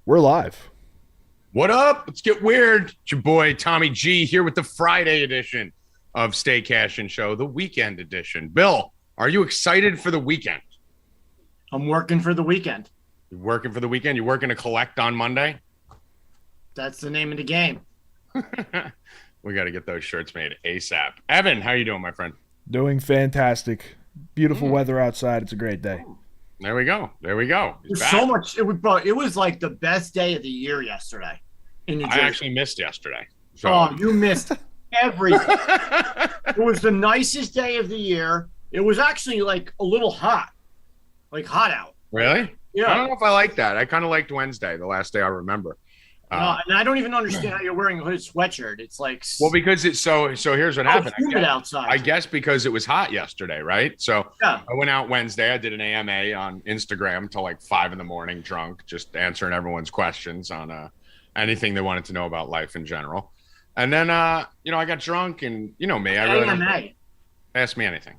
We're live. What up? Let's get weird. It's your boy Tommy G here with the Friday edition of Stay Cashin Show, the weekend edition. Bill, are you excited for the weekend? I'm working for the weekend. You working for the weekend? You working to collect on Monday? That's the name of the game. We got to get those shirts made ASAP. Evan, how you doing, my friend? Doing fantastic. Beautiful weather outside. It's a great day. There we go. There we go. There's so much. It was like the best day of the year yesterday in New Jersey. I actually missed yesterday. So. Oh, you missed everything. It was the nicest day of the year. It was actually like a little hot, like hot out. Really? Yeah. I don't know if I like that. I kind of liked Wednesday, the last day I remember. And I don't even understand how you're wearing a hooded sweatshirt. It's like because it's so here's what happened. Humid outside. I guess because it was hot yesterday, right? So yeah. I went out Wednesday. I did an AMA on Instagram till like 5 a.m, drunk, just answering everyone's questions on anything they wanted to know about life in general. And then I got drunk, and you know me, I really don't ask me anything.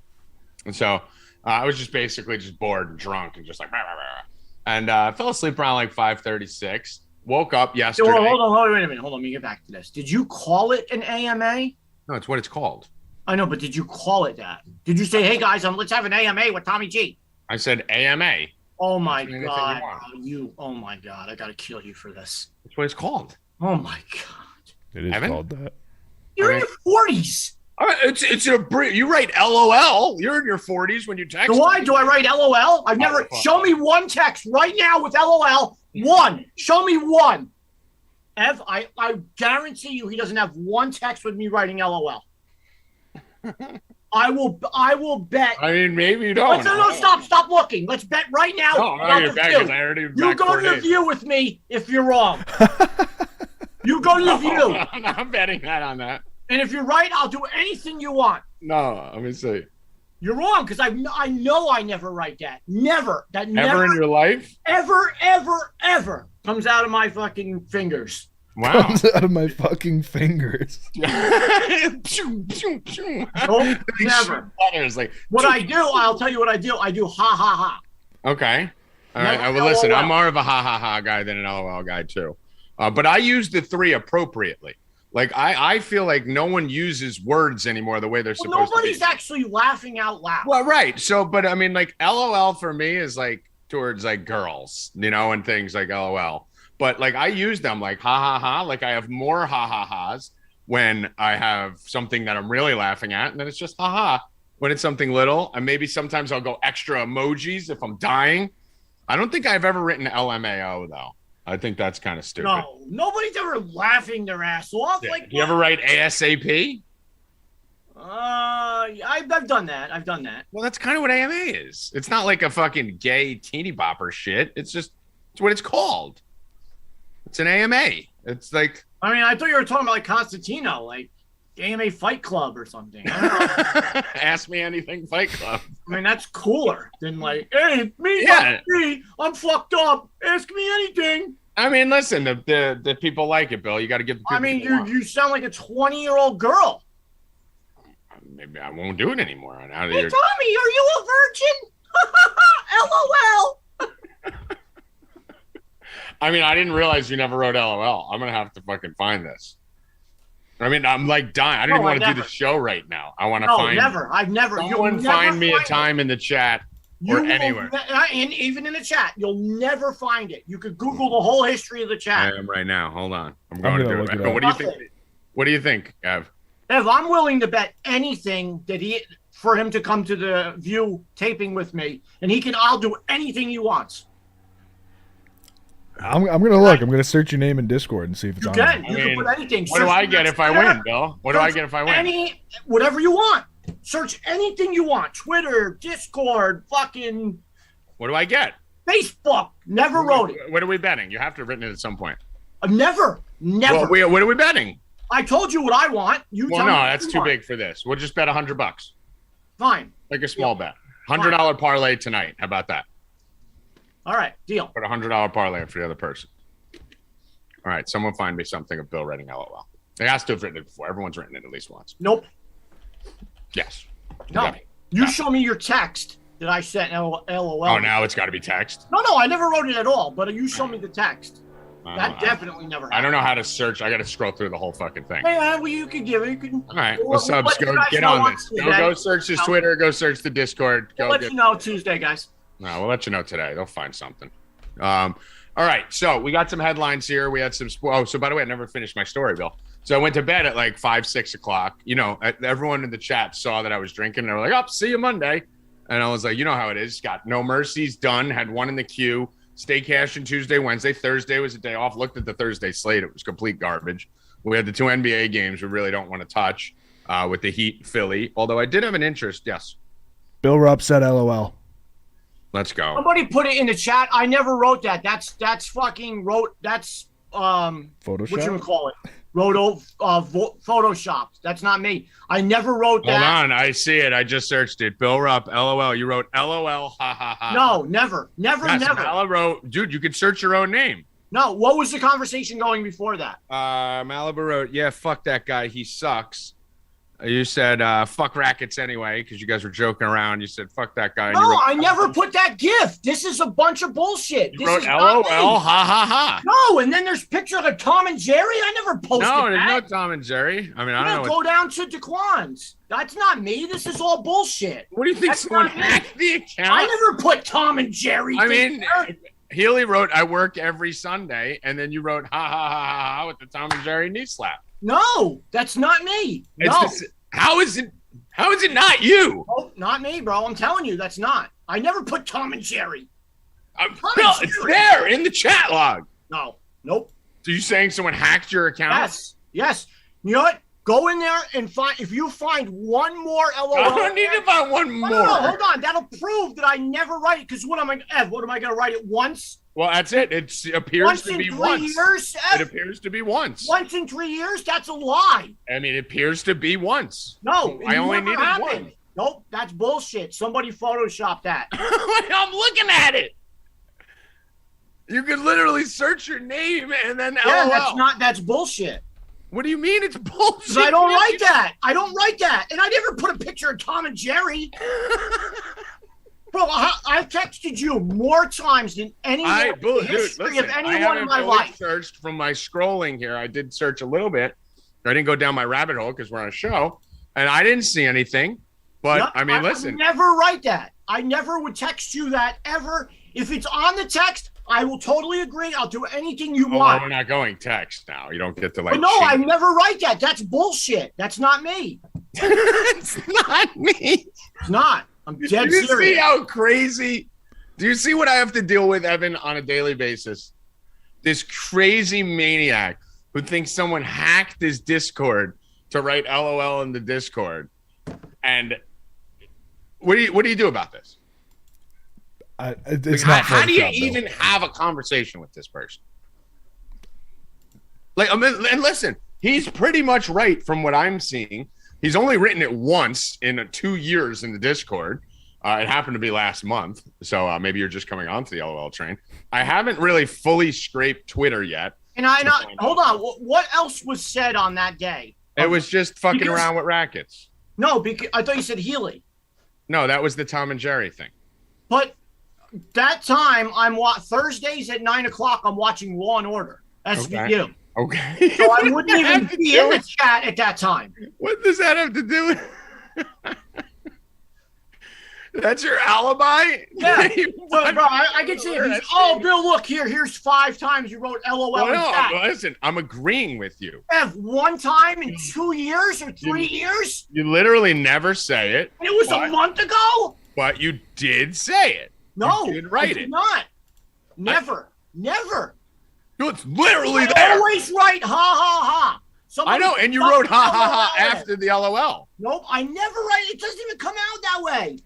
And so I was just basically just bored and drunk and just like rah, rah, rah. And I fell asleep around like 5:36. Woke up yesterday. Hold on, wait a minute. Hold on, let me get back to this. Did you call it an AMA? No, it's what it's called. I know, but did you call it that? Did you say, hey, guys, let's have an AMA with Tommy G? I said AMA. Oh, my God. Oh, my God. I got to kill you for this. That's what it's called. Oh, my God. It is Evan? called that. You're in your 40s. You write LOL. You're in your 40s when you text. Do I write LOL? I've never. Show me one text right now with LOL. One. Show me one. Ev, I guarantee you he doesn't have one text with me writing LOL. I will bet. I mean, maybe you don't. No, stop looking. Let's bet right now. No, you're back. I already you go to the view with me if you're wrong. You go to the view. I'm betting that on that. And if you're right, I'll do anything you want. No, let me see. You're wrong, because I know I never write that. Never. That never in your life? Ever comes out of my fucking fingers. Wow. Comes out of my fucking fingers. Nope, never. Like, what I do, I'll tell you what I do. I do ha ha ha. Okay. All right. Well, listen, I'm more of a ha ha ha guy than an LOL guy too. But I use the three appropriately. Like, I feel like no one uses words anymore the way they're supposed to be. Nobody's actually laughing out loud. Well, right. So, but I mean, like, LOL for me is like towards like girls, and things like LOL. But like, I use them like ha ha ha. Like, I have more ha ha ha's when I have something that I'm really laughing at. And then it's just ha ha when it's something little. And maybe sometimes I'll go extra emojis if I'm dying. I don't think I've ever written LMAO though. I think that's kind of stupid. No, nobody's ever laughing their ass off. Yeah. Like, you ever write ASAP? I've done that. Well, that's kind of what AMA is. It's not like a fucking gay teeny bopper shit. It's what it's called. It's an AMA. It's like. I mean, I thought you were talking about like Constantino, like AMA Fight Club or something. I don't know. Ask me anything, Fight Club. I mean, that's cooler than like, hey, me, I'm fucked up. Ask me anything. I mean, listen, the people like it, Bill. You got to give the people. I mean, you sound like a 20-year-old girl. Maybe I won't do it anymore. Hey, Tommy, are you a virgin? LOL. I mean, I didn't realize you never wrote LOL. I'm gonna have to fucking find this. I mean, I'm like dying. I don't even want to do the show right now. I want to find. Never. I've never. Someone find me a time in the chat or anywhere. And even in the chat, you'll never find it. You could Google the whole history of the chat. I am right now. Hold on. I'm going to do it. What do you think? What do you think, Ev? Ev, I'm willing to bet anything for him to come to the View taping with me, and I'll do anything he wants. I'm gonna look. I'm gonna search your name in Discord and see if it's on. You can put anything. What do I get if I win, Bill? What do I get if I win? Whatever you want. Search anything you want. Twitter, Discord, fucking. What do I get? Facebook. Never wrote it. What are we betting? You have to have written it at some point. Never. Well, what are we betting? I told you what I want. Well, no, that's too big for this. We'll just bet $100. Fine. Like a small bet. $100 parlay tonight. How about that? All right, deal. Put $100 parlay for the other person. All right, someone find me something of Bill writing LOL. They has to have written it before. Everyone's written it at least once. Nope. Yes. No. You show me your text that I sent LOL. Oh, now it's got to be text? No, I never wrote it at all, but you show me the text. That definitely never happened. I don't know how to search. I got to scroll through the whole fucking thing. Hey, well, you could give it. You can. All right. What's up? Go get on this. Go search his Twitter. Go search the Discord. We'll let you know Tuesday, guys. No, we'll let you know today. They'll find something. All right. So we got some headlines here. We had some. Oh, so by the way, I never finished my story, Bill. So I went to bed at like 5, 6 o'clock. You know, everyone in the chat saw that I was drinking. They were like, "Oh, see you Monday." And I was like, you know how it is. Got No Mercies done. Had one in the queue. Stay Cashin Tuesday, Wednesday. Thursday was a day off. Looked at the Thursday slate. It was complete garbage. We had the 2 NBA games we really don't want to touch with the Heat, Philly. Although I did have an interest. Yes. Bill Rupp said LOL. Let's go. Somebody put it in the chat. I never wrote that. That's fucking wrote. That's Photoshop. What you call it? Photoshopped. That's not me. I never wrote that. Hold on, I see it. I just searched it. Bill Rupp, LOL. You wrote LOL, ha ha ha. No, never. Never. Malibu, dude, you could search your own name. No, what was the conversation going before that? Malibu wrote, yeah, fuck that guy. He sucks. You said, fuck rackets anyway, because you guys were joking around. You said, fuck that guy. No, I never put that GIF. This is a bunch of bullshit. You wrote LOL, ha ha ha. No, and then there's pictures of Tom and Jerry. I never posted that. No, there's no Tom and Jerry. I mean, I don't know. Go down to Dequan's. That's not me. This is all bullshit. What do you think? Someone hacked the account? I never put Tom and Jerry. I mean, Healy wrote, I work every Sunday, and then you wrote, ha ha ha ha ha with the Tom and Jerry knee slap. No, that's not me. No. How is it not you? Oh, not me, bro. I'm telling you, that's not. I never put Tom and Jerry. Bill, it's there in the chat log. No. Nope. So you saying someone hacked your account? Yes. You know what? Go in there and find. If you find one more LOL. I don't need to find one more. No, hold on. That'll prove that I never write it. Because what am I going to write it once? Well, that's it. It appears to be once. Years, it appears to be once. Once in 3 years? That's a lie. I mean, it appears to be once. No, I only needed one. Nope, that's bullshit. Somebody photoshopped that. I'm looking at it. You could literally search your name and then LOL. That's bullshit. What do you mean it's bullshit? I don't write that. I don't write that. And I never put a picture of Tom and Jerry. Bro, I've texted you more times than anyone in the history of anyone in my life. Searched from my scrolling here. I did search a little bit. I didn't go down my rabbit hole because we're on a show, and I didn't see anything. But no, I mean, listen. I never write that. I never would text you that ever. If it's on the text, I will totally agree. I'll do anything you want. We're not going text now. You don't get to like. But no, I never write that. That's bullshit. That's not me. It's not me. It's not. I'm dead serious. Do you see how crazy? Do you see what I have to deal with, Evan, on a daily basis? This crazy maniac who thinks someone hacked his Discord to write LOL in the Discord. And what do you do about this? How do you even have a conversation with this person? Like, and listen, he's pretty much right from what I'm seeing. He's only written it once in 2 years in the Discord. It happened to be last month, so maybe you're just coming onto the LOL train. I haven't really fully scraped Twitter yet. And hold on. What else was said on that day? It was just fucking around with rackets. No, because I thought you said Healy. No, that was the Tom and Jerry thing. But that time, Thursdays at 9 o'clock, I'm watching Law and Order. SVU. Okay. So I wouldn't even be in the chat at that time. What does that have to do with? That's your alibi? Yeah. Well, bro, I can see it. Bill, look here. Here's 5 times you wrote LOL. Well, no, listen, I'm agreeing with you. One time in 2 years or 3 years? You literally never say it. It was a month ago? But you did say it. No, you did write it. Not. Never. It's literally there. I always write ha ha ha. I know, and you wrote ha ha ha after the LOL. Nope, I never write it. It doesn't even come out that way.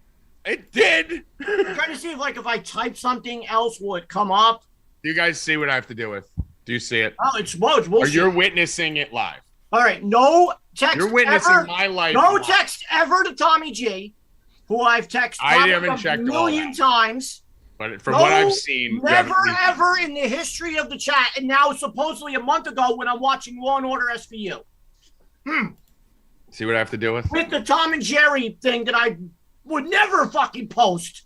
It did. I'm trying to see if I type something else, will it come up? Do you guys see what I have to deal with? Do you see it? Oh, it's bullshit. Or you're witnessing it live. All right, no text. You're witnessing my life. No text ever to Tommy G, who I've texted a million times. But from what I've seen, never ever in the history of the chat, and now supposedly a month ago when I'm watching Law and Order SVU. See what I have to deal with? With the Tom and Jerry thing that I would never fucking post.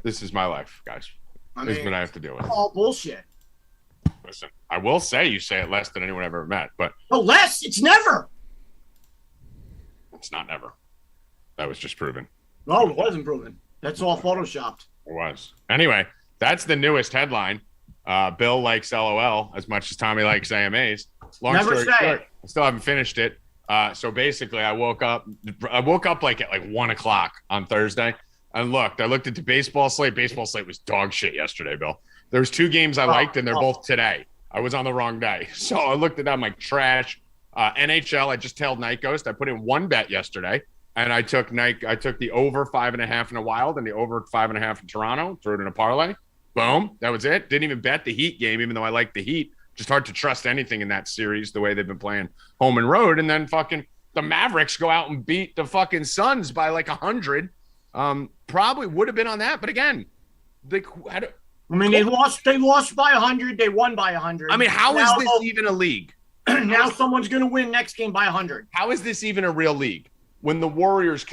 This is my life, guys. is what I have to deal with. All bullshit. Listen, I will say you say it less than anyone I've ever met, but less. It's never. It's not never. That was just proven. No, it wasn't proven. That's all photoshopped. It was. Anyway, that's the newest headline. Bill likes LOL as much as Tommy likes AMAs. Long story short, I still haven't finished it. So basically, I woke up like at 1:00 on Thursday. And I looked at the baseball slate. Baseball slate was dog shit yesterday, Bill. There was 2 games I liked, and they're both today. I was on the wrong day. So I looked at them like trash. NHL, I just tailed Nightghost. I put in 1 bet yesterday, and I took the over 5.5 in a Wild and the over 5.5 in Toronto. Threw it in a parlay. Boom. That was it. Didn't even bet the Heat game, even though I like the Heat. Just hard to trust anything in that series the way they've been playing home and road. And then fucking the Mavericks go out and beat the fucking Suns by 100. Probably would have been on that, but again, they lost by 100. They won by 100. I mean, how is this even a league? Now someone's going to win next game by 100. How is this even a real league when the Warriors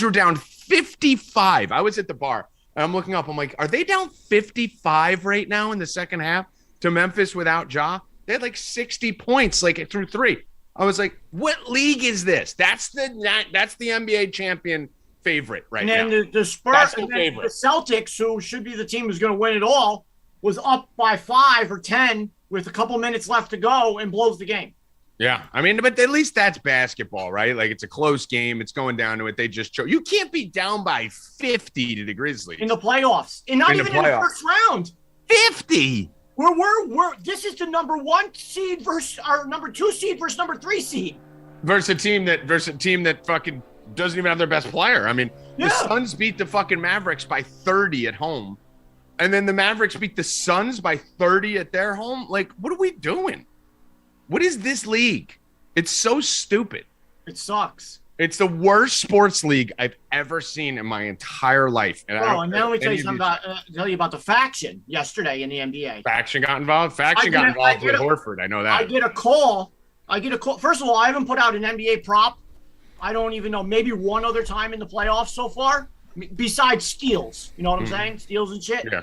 were down 55? I was at the bar and I'm looking up. I'm like, are they down 55 right now in the second half to Memphis without Ja? They had 60 points through 3. I was like, what league is this? That's the NBA champion favorite right now. And then the Spurs and then the Celtics, who should be the team who's going to win it all, was up by 5 or 10 with a couple minutes left to go and blows the game. Yeah, I mean, but at least that's basketball, right? It's a close game. It's going down to it. They just chose. You can't be down by 50 to the Grizzlies in the playoffs, and not even in the first round. 50. We're this is the number 1 seed versus our number 2 seed versus number 3 seed versus a team that fucking doesn't even have their best player. I mean, the Suns beat the fucking Mavericks by 30 at home, and then the Mavericks beat the Suns by 30 at their home. What are we doing? What is this league? It's so stupid. It sucks. It's the worst sports league I've ever seen in my entire life. And now let me tell you about the faction yesterday in the NBA. Faction got involved. Faction got involved with Horford. I know that. I get a call. First of all, I haven't put out an NBA prop. I don't even know. Maybe one other time in the playoffs so far, besides steals. You know what I'm saying? Steals and shit. Yeah.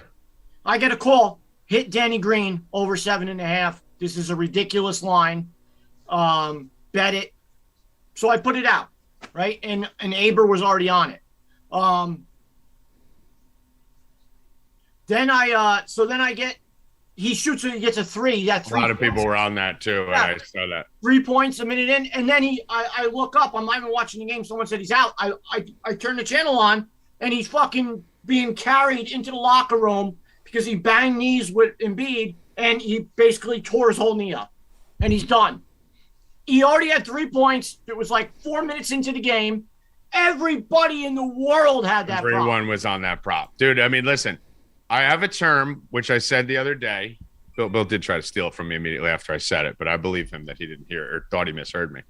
I get a call. Hit Danny Green over 7.5. This is a ridiculous line. Bet it. So I put it out, right? And Aber was already on it. Then I get, he shoots and he gets a 3. That 3 a lot of people were on that too. Yeah. I saw that. 3 points a minute in, and then I look up. I'm not even watching the game. Someone said he's out. I turn the channel on, and he's fucking being carried into the locker room because he banged knees with Embiid, and he basically tore his whole knee up, and he's done. He already had 3 points. It was 4 minutes into the game. Everybody in the world had that prop. Everyone was on that prop. Dude, I mean, listen, I have a term, which I said the other day. Bill did try to steal it from me immediately after I said it, but I believe him that he didn't hear it or thought he misheard me.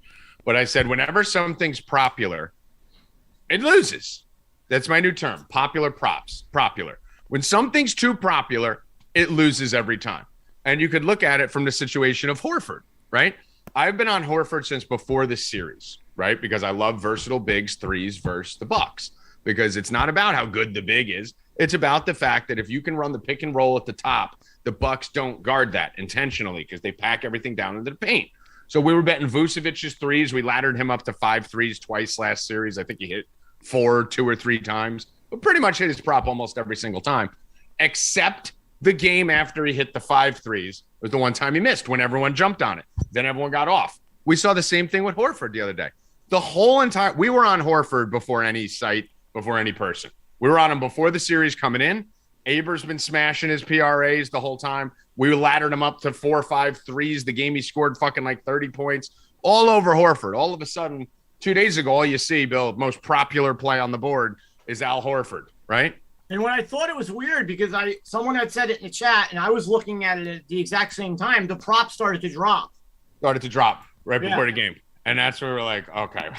But I said, whenever something's popular, it loses. That's my new term, popular props, popular. When something's too popular, it loses every time. And you could look at it from the situation of Horford, right? I've been on Horford since before this series, right? Because I love versatile bigs, threes versus the Bucks. Because it's not about how good the big is. It's about the fact that if you can run the pick and roll at the top, the Bucks don't guard that intentionally because they pack everything down into the paint. So we were betting Vucevic's threes. We laddered him up to 5 threes twice last series. I think he hit 4, 2 or 3 times, but pretty much hit his prop almost every single time, except the game after he hit the 5 threes was the one time he missed when everyone jumped on it. Then everyone got off. We saw the same thing with Horford the other day. We were on Horford before any site, before any person. We were on him before the series coming in. Aber's been smashing his PRAs the whole time. We laddered him up to 4 or 5 threes. The game he scored fucking 30 points all over Horford. All of a sudden, 2 days ago, all you see, Bill, most popular play on the board is Al Horford, right? And when I thought it was weird because someone had said it in the chat and I was looking at it at the exact same time, the prop started to drop. Right before the game. And that's where we're like, okay,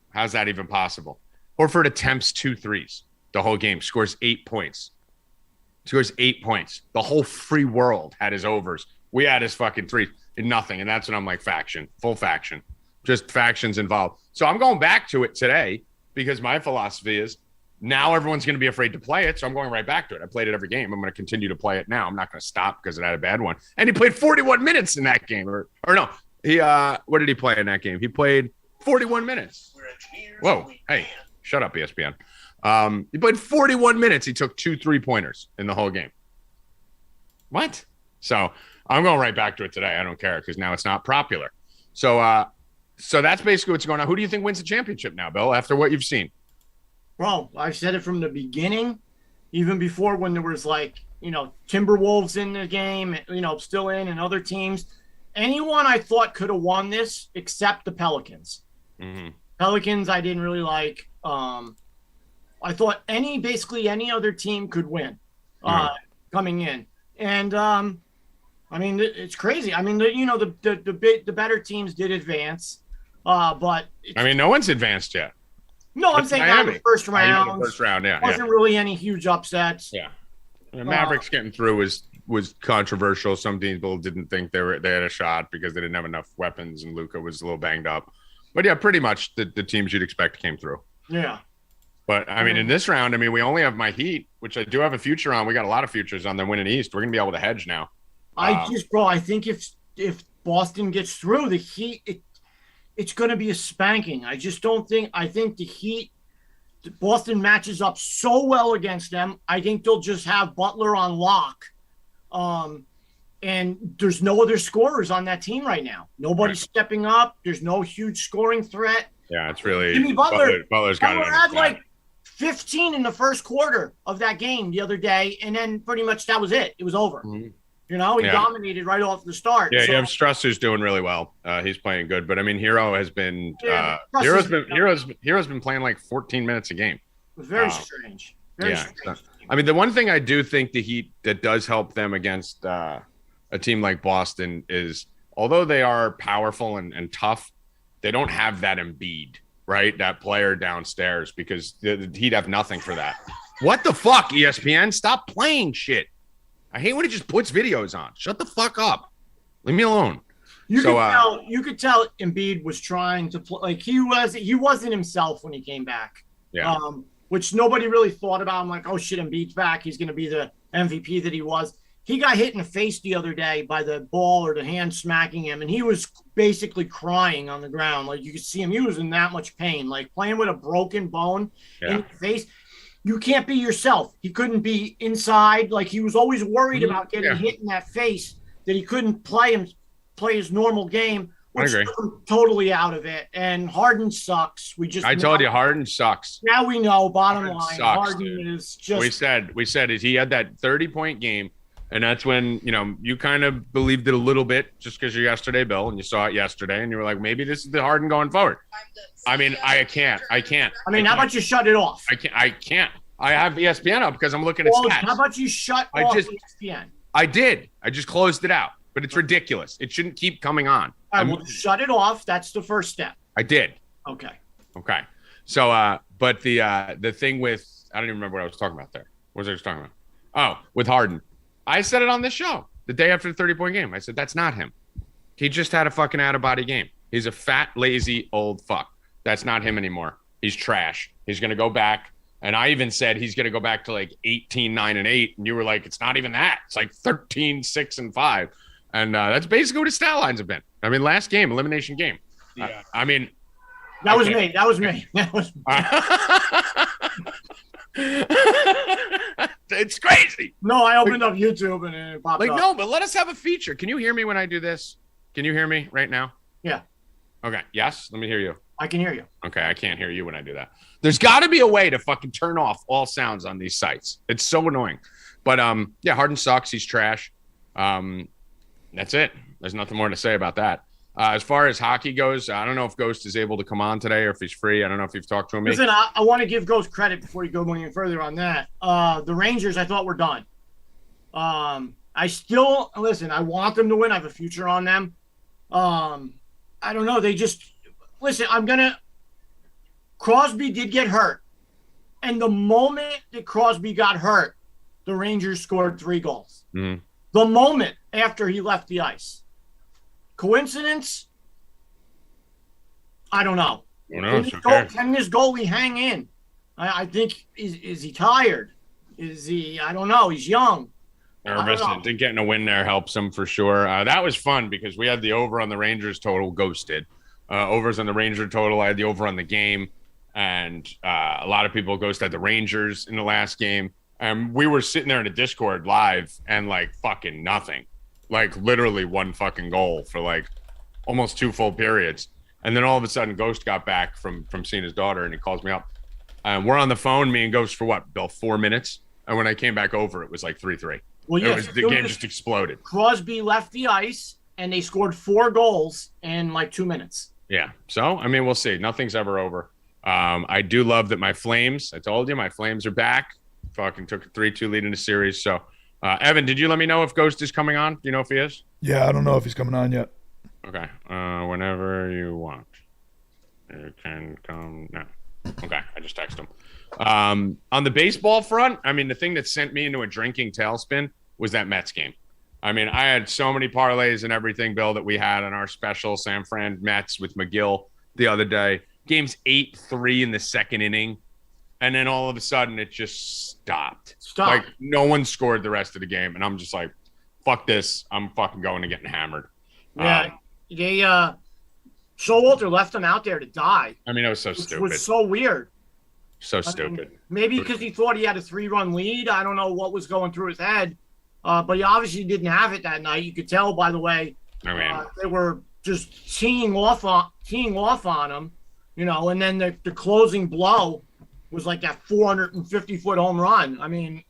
how's that even possible? Horford attempts 2 threes the whole game, scores 8 points. The whole free world had his overs. We had his fucking 3 and nothing. And that's when I'm like, faction, full faction, just factions involved. So I'm going back to it today because my philosophy is Now everyone's going to be afraid to play it, so I'm going right back to it. I played it every game. I'm going to continue to play it now. I'm not going to stop because it had a bad one. And he played 41 minutes in that game. Or no, he what did he play in that game? He played 41 minutes. Whoa, hey, shut up, ESPN. He played 41 minutes. He took 2 3-pointers in the whole game. What? So I'm going right back to it today. I don't care because now it's not popular. So that's basically what's going on. Who do you think wins the championship now, Bill, after what you've seen? Bro, I've said it from the beginning, even before when there was Timberwolves in the game, still in, and other teams. Anyone I thought could have won this except the Pelicans. Mm-hmm. Pelicans I didn't really like. I thought basically any other team could win coming in. And it's crazy. The better teams did advance, but no one's advanced yet. No, I'm saying out of the first round. First round, yeah. Wasn't really any huge upsets. Yeah. The Mavericks getting through was controversial. Some people didn't think they had a shot because they didn't have enough weapons, and Luka was a little banged up. But yeah, pretty much the teams you'd expect came through. Yeah. But in this round, we only have my Heat, which I do have a future on. We got a lot of futures on them winning East. We're gonna be able to hedge now. I think if Boston gets through, the Heat, it's going to be a spanking. I think the Heat, Boston matches up so well against them. I think they'll just have Butler on lock. And there's no other scorers on that team right now. Nobody's stepping up. There's no huge scoring threat. Yeah, it's really Jimmy Butler. Butler's got it. Had 15 in the first quarter of that game the other day, and then pretty much that was it. It was over. Mm-hmm. He dominated right off the start. Yeah, you have Strusser's doing really well. He's playing good, but Hero has been Hero's been playing like 14 minutes a game. It was very strange. Very strange. The one thing I do think the Heat that does help them against a team like Boston is, although they are powerful and tough, they don't have that Embiid, right? That player downstairs, because the Heat have nothing for that. What the fuck, ESPN? Stop playing shit. I hate when he just puts videos on. Shut the fuck up. Leave me alone. You could tell Embiid was trying to play. Like he wasn't himself when he came back. Yeah. Which nobody really thought about. I'm like, oh shit, Embiid's back. He's going to be the MVP that he was. He got hit in the face the other day by the ball or the hand smacking him, and he was basically crying on the ground. Like you could see him. He was in that much pain. Like playing with a broken bone in the face. You can't be yourself. He couldn't be inside. Like he was always worried about getting hit in that face, that he couldn't play his normal game, which took him totally out of it. And Harden sucks. I told you Harden sucks. Now we know. Bottom line, sucks, Harden dude. is just. We said is he had that 30-point game, and that's when you kind of believed it a little bit just because you're yesterday, Bill, and you saw it yesterday, and you were like, maybe this is the Harden going forward. I can't. How about you shut it off? I can't. I have ESPN up because I'm looking at stats. How about you shut off ESPN? I did. I just closed it out, but it's ridiculous. It shouldn't keep coming on. All right, well, shut it off. That's the first step. I did. Okay. So, but the thing with, I don't even remember what I was talking about there. What was I just talking about? Oh, with Harden. I said it on this show the day after the 30-point game. I said, that's not him. He just had a fucking out-of-body game. He's a fat, lazy, old fuck. That's not him anymore. He's trash. He's going to go back. And I even said he's going to go back to like 18, 9, and 8. And you were like, it's not even that. It's like 13, 6, and 5. And that's basically what his stat lines have been. Last game, elimination game. Yeah. That was me. It's crazy. No, I opened up YouTube and it popped up. No, but let us have a feature. Can you hear me when I do this? Can you hear me right now? Yeah. Okay. Yes. Let me hear you. I can hear you. Okay. I can't hear you when I do that. There's got to be a way to fucking turn off all sounds on these sites. It's so annoying. But Harden sucks. He's trash. That's it. There's nothing more to say about that. As far as hockey goes, I don't know if Ghost is able to come on today or if he's free. I don't know if you've talked to him. Listen, I want to give Ghost credit before you go any further on that. The Rangers, I thought were done. I want them to win. I have a future on them. I don't know. They just – listen, Crosby did get hurt. And the moment that Crosby got hurt, the Rangers scored 3 goals. Mm-hmm. The moment after he left the ice. Coincidence? I don't know. Can this goalie hang in? I think is he tired? Is he? I don't know. He's young. Nervous. I think getting a win there helps him for sure. That was fun because we had the over on the Rangers total. Ghost did. Overs on the Ranger total. I had the over on the game, and a lot of people Ghost had the Rangers in the last game. And we were sitting there in a Discord live and like fucking nothing, like literally one fucking goal for like almost 2 full periods. And then all of a sudden Ghost got back from seeing his daughter and he calls me up. We're on the phone, me and Ghost for what, Bill, 4 minutes? And when I came back over, it was like 3-3. Well, yes, the game just exploded. Crosby left the ice and they scored 4 goals in like 2 minutes. Yeah. So, I mean, we'll see. Nothing's ever over. I do love that my Flames, I told you, my Flames are back. Fucking took a 3-2 lead in the series. So, Evan, did you let me know if Ghost is coming on? Do you know if he is? Yeah, I don't know if he's coming on yet. Okay. Whenever you want. You can come now. Okay. I just texted him. On the baseball front, I mean, the thing that sent me into a drinking tailspin was that Mets game. I mean, I had so many parlays and everything, Bill, that we had on our special San Fran Mets with McGill the other day. Game's 8-3 in the second inning. And then all of a sudden, it just stopped. Like, no one scored the rest of the game. And I'm just like, fuck this. I'm fucking going and getting hammered. Yeah. Showalter left him out there to die. I mean, it was so stupid. It was so weird. So stupid. Maybe because he thought he had a 3-run lead. I don't know what was going through his head. But he obviously didn't have it that night. You could tell by the way they were just teeing off on him, you know, and then the closing blow was like that 450-foot home run. I mean,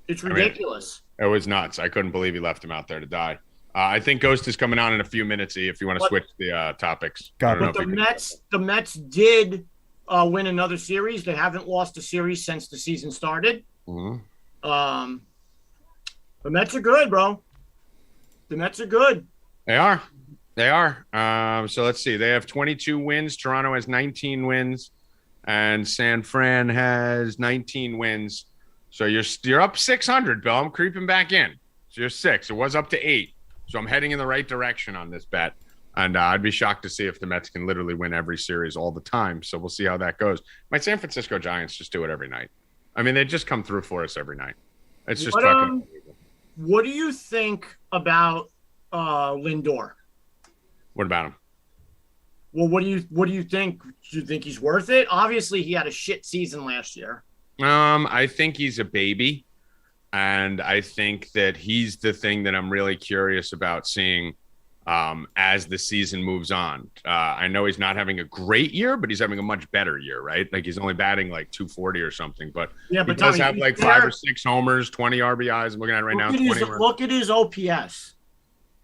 it's ridiculous. I mean, it was nuts. I couldn't believe he left him out there to die. I think Ghost is coming on in a few minutes if you want to switch the topics. But the Mets did win another series. They haven't lost a series since the season started. Mm-hmm. The Mets are good, bro. The Mets are good. They are. So let's see. They have 22 wins. Toronto has 19 wins. And San Fran has 19 wins. So you're up 600, Bill. I'm creeping back in. So you're 6. It was up to 8. So I'm heading in the right direction on this bet. And I'd be shocked to see if the Mets can literally win every series all the time. So we'll see how that goes. My San Francisco Giants just do it every night. I mean, they just come through for us every night. It's just fucking. What do you think about Lindor? What about him? Well, what do you think? Do you think he's worth it? Obviously, he had a shit season last year. I think he's a baby, and I think that he's the thing that I'm really curious about seeing as the season moves on. I know he's not having a great year, but he's having a much better year, right? Like he's only batting like 240 or something, but he does have like 5 or 6 homers, 20 RBIs. I'm looking at it right now. Look at his OPS.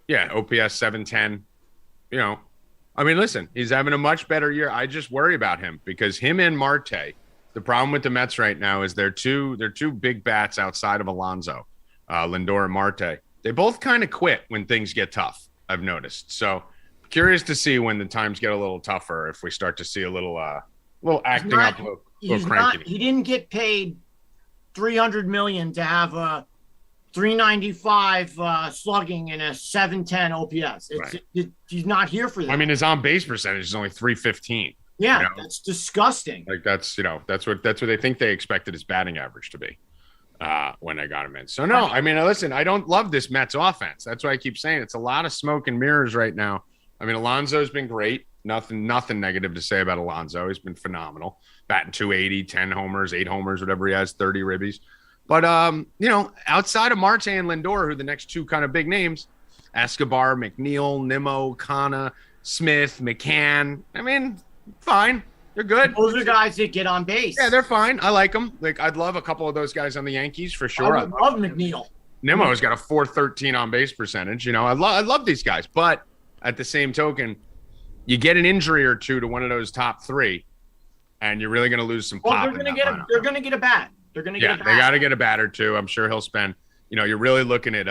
Yeah, OPS 710. You know, I mean, listen, he's having a much better year. I just worry about him because him and Marte, the problem with the Mets right now is they're two big bats outside of Alonso, Lindor and Marte. They both kind of quit when things get tough, I've noticed. So curious to see when the times get a little tougher, if we start to see a little acting up, a little cranky. He didn't get paid $300 million to have a 395 slugging and a 710 OPS. He's not here for that. I mean, his on base percentage is only 315. Yeah, you know? That's disgusting. Like that's what they think they expected his batting average to be when they got him in. So no, I mean, listen, I don't love this Mets offense. That's why I keep saying it's a lot of smoke and mirrors right now. I mean, Alonso's been great. Nothing negative to say about Alonso. He's been phenomenal. Batting 280, 10 homers, 8 homers, whatever he has, 30 ribbies. But, you know, outside of Marte and Lindor, who are the next 2 kind of big names, Escobar, McNeil, Nimmo, Kana, Smith, McCann, I mean, fine. They're good. Those are guys that get on base. Yeah, they're fine. I like them. Like, I'd love a couple of those guys on the Yankees for sure. I love McNeil. Nimmo's got a 413 on base percentage. You know, I love these guys. But at the same token, you get an injury or two to one of those top 3, and you're really going to lose some pop. They're going to get a bat. They're going to get a bat. They got to get a bat or 2. I'm sure he'll spend, you know, you're really looking at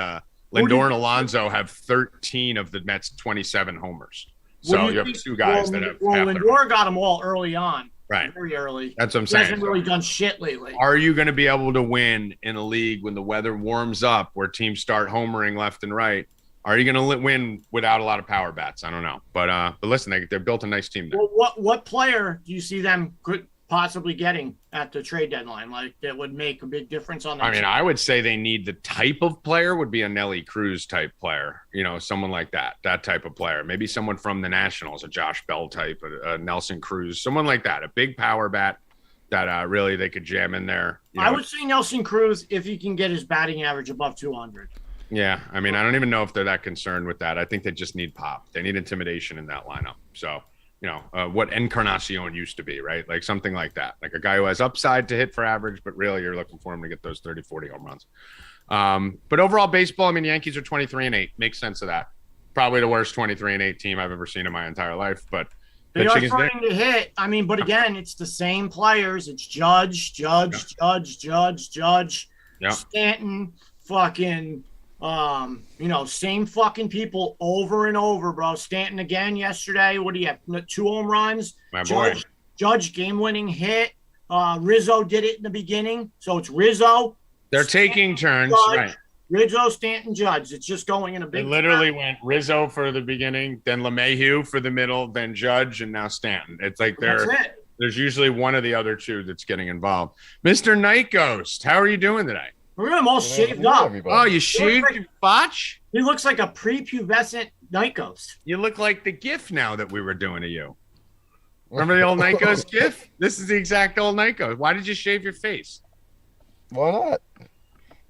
Lindor and Alonso have 13 of the Mets' 27 homers. So you have 2 guys that have half Lindor got them all early on. Right. Very early. That's what I'm saying. He hasn't really done shit lately. Are you going to be able to win in a league when the weather warms up, where teams start homering left and right? Are you going to win without a lot of power bats? I don't know. But listen, they built a nice team there. Well, what player do you see them possibly getting at the trade deadline? Like that would make a big difference on that. I mean, I would say they need the type of player would be a Nelly Cruz type player, someone like that type of player. Maybe someone from the Nationals, a Josh Bell type, a Nelson Cruz, someone like that, a big power bat that really they could jam in there. I would say Nelson Cruz if he can get his batting average above 200. Yeah, I mean, I don't even know if they're that concerned with that. I think they just need pop. They need intimidation in that lineup. So, what Encarnacion used to be, right? Like something like that. Like a guy who has upside to hit for average, but really you're looking for him to get those 30, 40 home runs. But overall baseball, I mean, Yankees are 23-8. Makes sense of that. Probably the worst 23-8 team I've ever seen in my entire life. But they are trying to hit. I mean, but again, it's the same players. It's Judge, Yeah. Stanton, fucking same fucking people over and over, bro. Stanton again yesterday. What do you have? 2 home runs. My boy. Judge game-winning hit. Rizzo did it in the beginning. So it's Rizzo. They're Stanton, taking turns, Judge, right? Rizzo, Stanton, Judge. It's just going in a big. They literally went Rizzo for the beginning, then LeMahieu for the middle, then Judge, and now Stanton. It's like there's usually one of the other two that's getting involved. Mr. Nightghost, how are you doing today? We're him all shaved up. Oh, you shaved your botch? He looks like a prepubescent Nightghost. You look like the GIF now that we were doing to you. Remember the old Nightghost GIF? This is the exact old Nightghost. Why did you shave your face? Why not?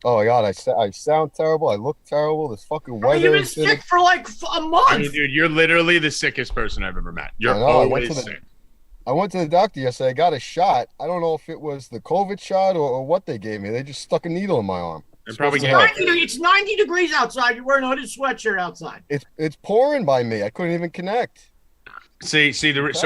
Oh my God, I sound terrible. I look terrible. This fucking weather. You've been sick for like a month. I mean, dude, you're literally the sickest person I've ever met. You're always sick. I went to the doctor yesterday. I got a shot. I don't know if it was the COVID shot or what they gave me. They just stuck a needle in my arm. It's 90 degrees outside. You're wearing a hooded sweatshirt outside. It's pouring by me. I couldn't even connect. So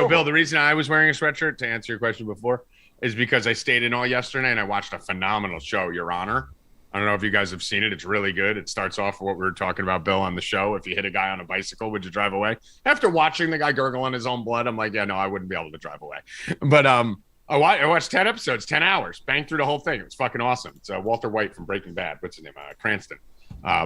Bill, the reason I was wearing a sweatshirt, to answer your question before, is because I stayed in all yesterday and I watched a phenomenal show, Your Honor. I don't know if you guys have seen it. It's really good. It starts off with what we were talking about, Bill, on the show. If you hit a guy on a bicycle, would you drive away? After watching the guy gurgling his own blood, I'm like, yeah, no, I wouldn't be able to drive away. But I watched 10 episodes, 10 hours, banged through the whole thing. It was fucking awesome. It's Walter White from Breaking Bad. What's his name? Cranston.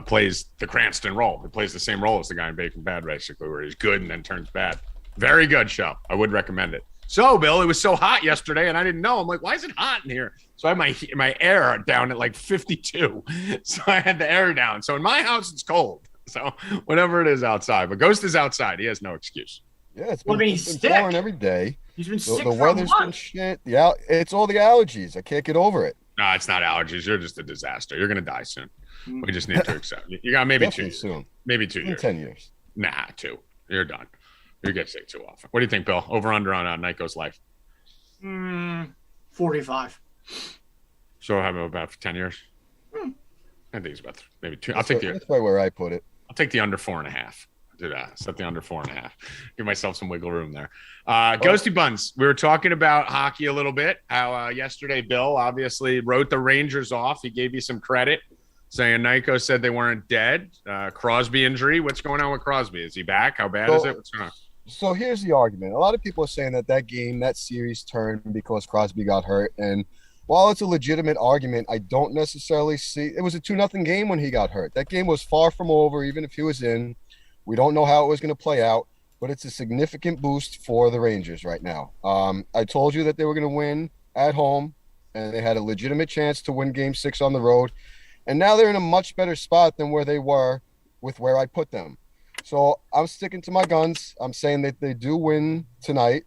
Plays the Cranston role. He plays the same role as the guy in Breaking Bad, basically, where he's good and then turns bad. Very good show. I would recommend it. So, Bill, it was so hot yesterday, and I didn't know. I'm like, why is it hot in here? So I had my air down at like 52. So I had the air down. So in my house, it's cold. So whatever it is outside. But Ghost is outside. He has no excuse. Yeah, it's been pouring every day. He's been sick the weather's been shit. Yeah, it's all the allergies. I can't get over it. No, it's not allergies. You're just a disaster. You're going to die soon. We just need to accept. You got maybe Definitely 2 years. soon. Maybe 2 years. 10 years. Nah, 2. You're done. You get sick too often. What do you think, Bill? Over under on Nightghost's life? 45. So how about for 10 years? I think it's about maybe 2. That's right where I put it. I'll take the under 4.5. Do that. Set the under 4.5. Give myself some wiggle room there. Ghosty Buns. We were talking about hockey a little bit. How yesterday Bill obviously wrote the Rangers off. He gave you some credit, saying Nyko said they weren't dead. Crosby injury. What's going on with Crosby? Is he back? How bad is it? What's going on? So here's the argument. A lot of people are saying that series turned because Crosby got hurt. And while it's a legitimate argument, I don't necessarily see – it was a 2-0 game when he got hurt. That game was far from over, even if he was in. We don't know how it was going to play out, but it's a significant boost for the Rangers right now. I told you that they were going to win at home, and they had a legitimate chance to win Game 6 on the road. And now they're in a much better spot than where they were with where I put them. So I'm sticking to my guns. I'm saying that they do win tonight.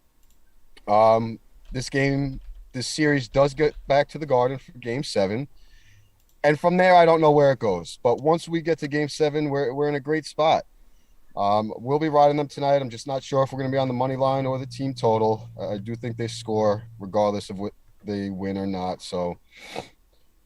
This series does get back to the Garden for Game 7. And from there, I don't know where it goes. But once we get to Game 7, we're in a great spot. We'll be riding them tonight. I'm just not sure if we're going to be on the money line or the team total. I do think they score regardless of what they win or not. So,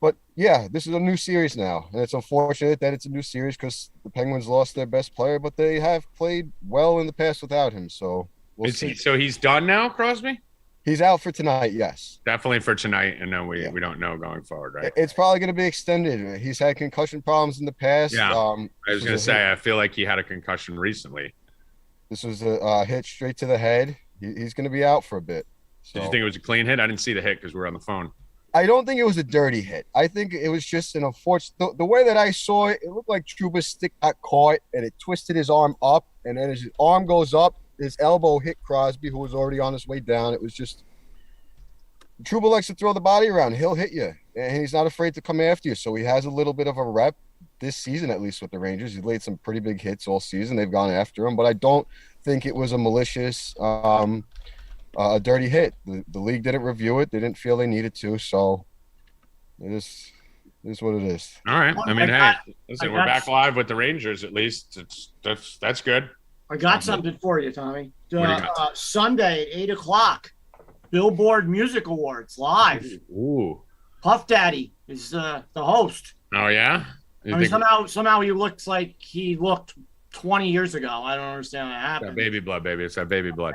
but yeah, this is a new series now. And it's unfortunate that it's a new series because the Penguins lost their best player, but they have played well in the past without him. So we'll see. So he's done now, Crosby? He's out for tonight, yes. Definitely for tonight, and then we don't know going forward, right? It's probably going to be extended. He's had concussion problems in the past. Yeah, I was going to say, I feel like he had a concussion recently. This was a hit straight to the head. He's going to be out for a bit. So. Did you think it was a clean hit? I didn't see the hit because we were on the phone. I don't think it was a dirty hit. I think it was just an unfortunate – the way that I saw it, it looked like Trouba's stick got caught, and it twisted his arm up, and then as his arm goes up, his elbow hit Crosby, who was already on his way down. It was just Trouba likes to throw the body around. He'll hit you, and he's not afraid to come after you. So he has a little bit of a rep this season, at least with the Rangers. He laid some pretty big hits all season. They've gone after him, but I don't think it was a malicious, a dirty hit. The league didn't review it. They didn't feel they needed to. So it is what it is. All right. I mean, hey, listen, we're back live with the Rangers. At least that's good. I got something for you, Tommy. Sunday at 8:00, Billboard Music Awards live. Ooh. Puff Daddy is the host. Oh yeah. I mean, somehow he looks like he looked 20 years ago. I don't understand what happened. That baby blood, baby. It's that baby blood.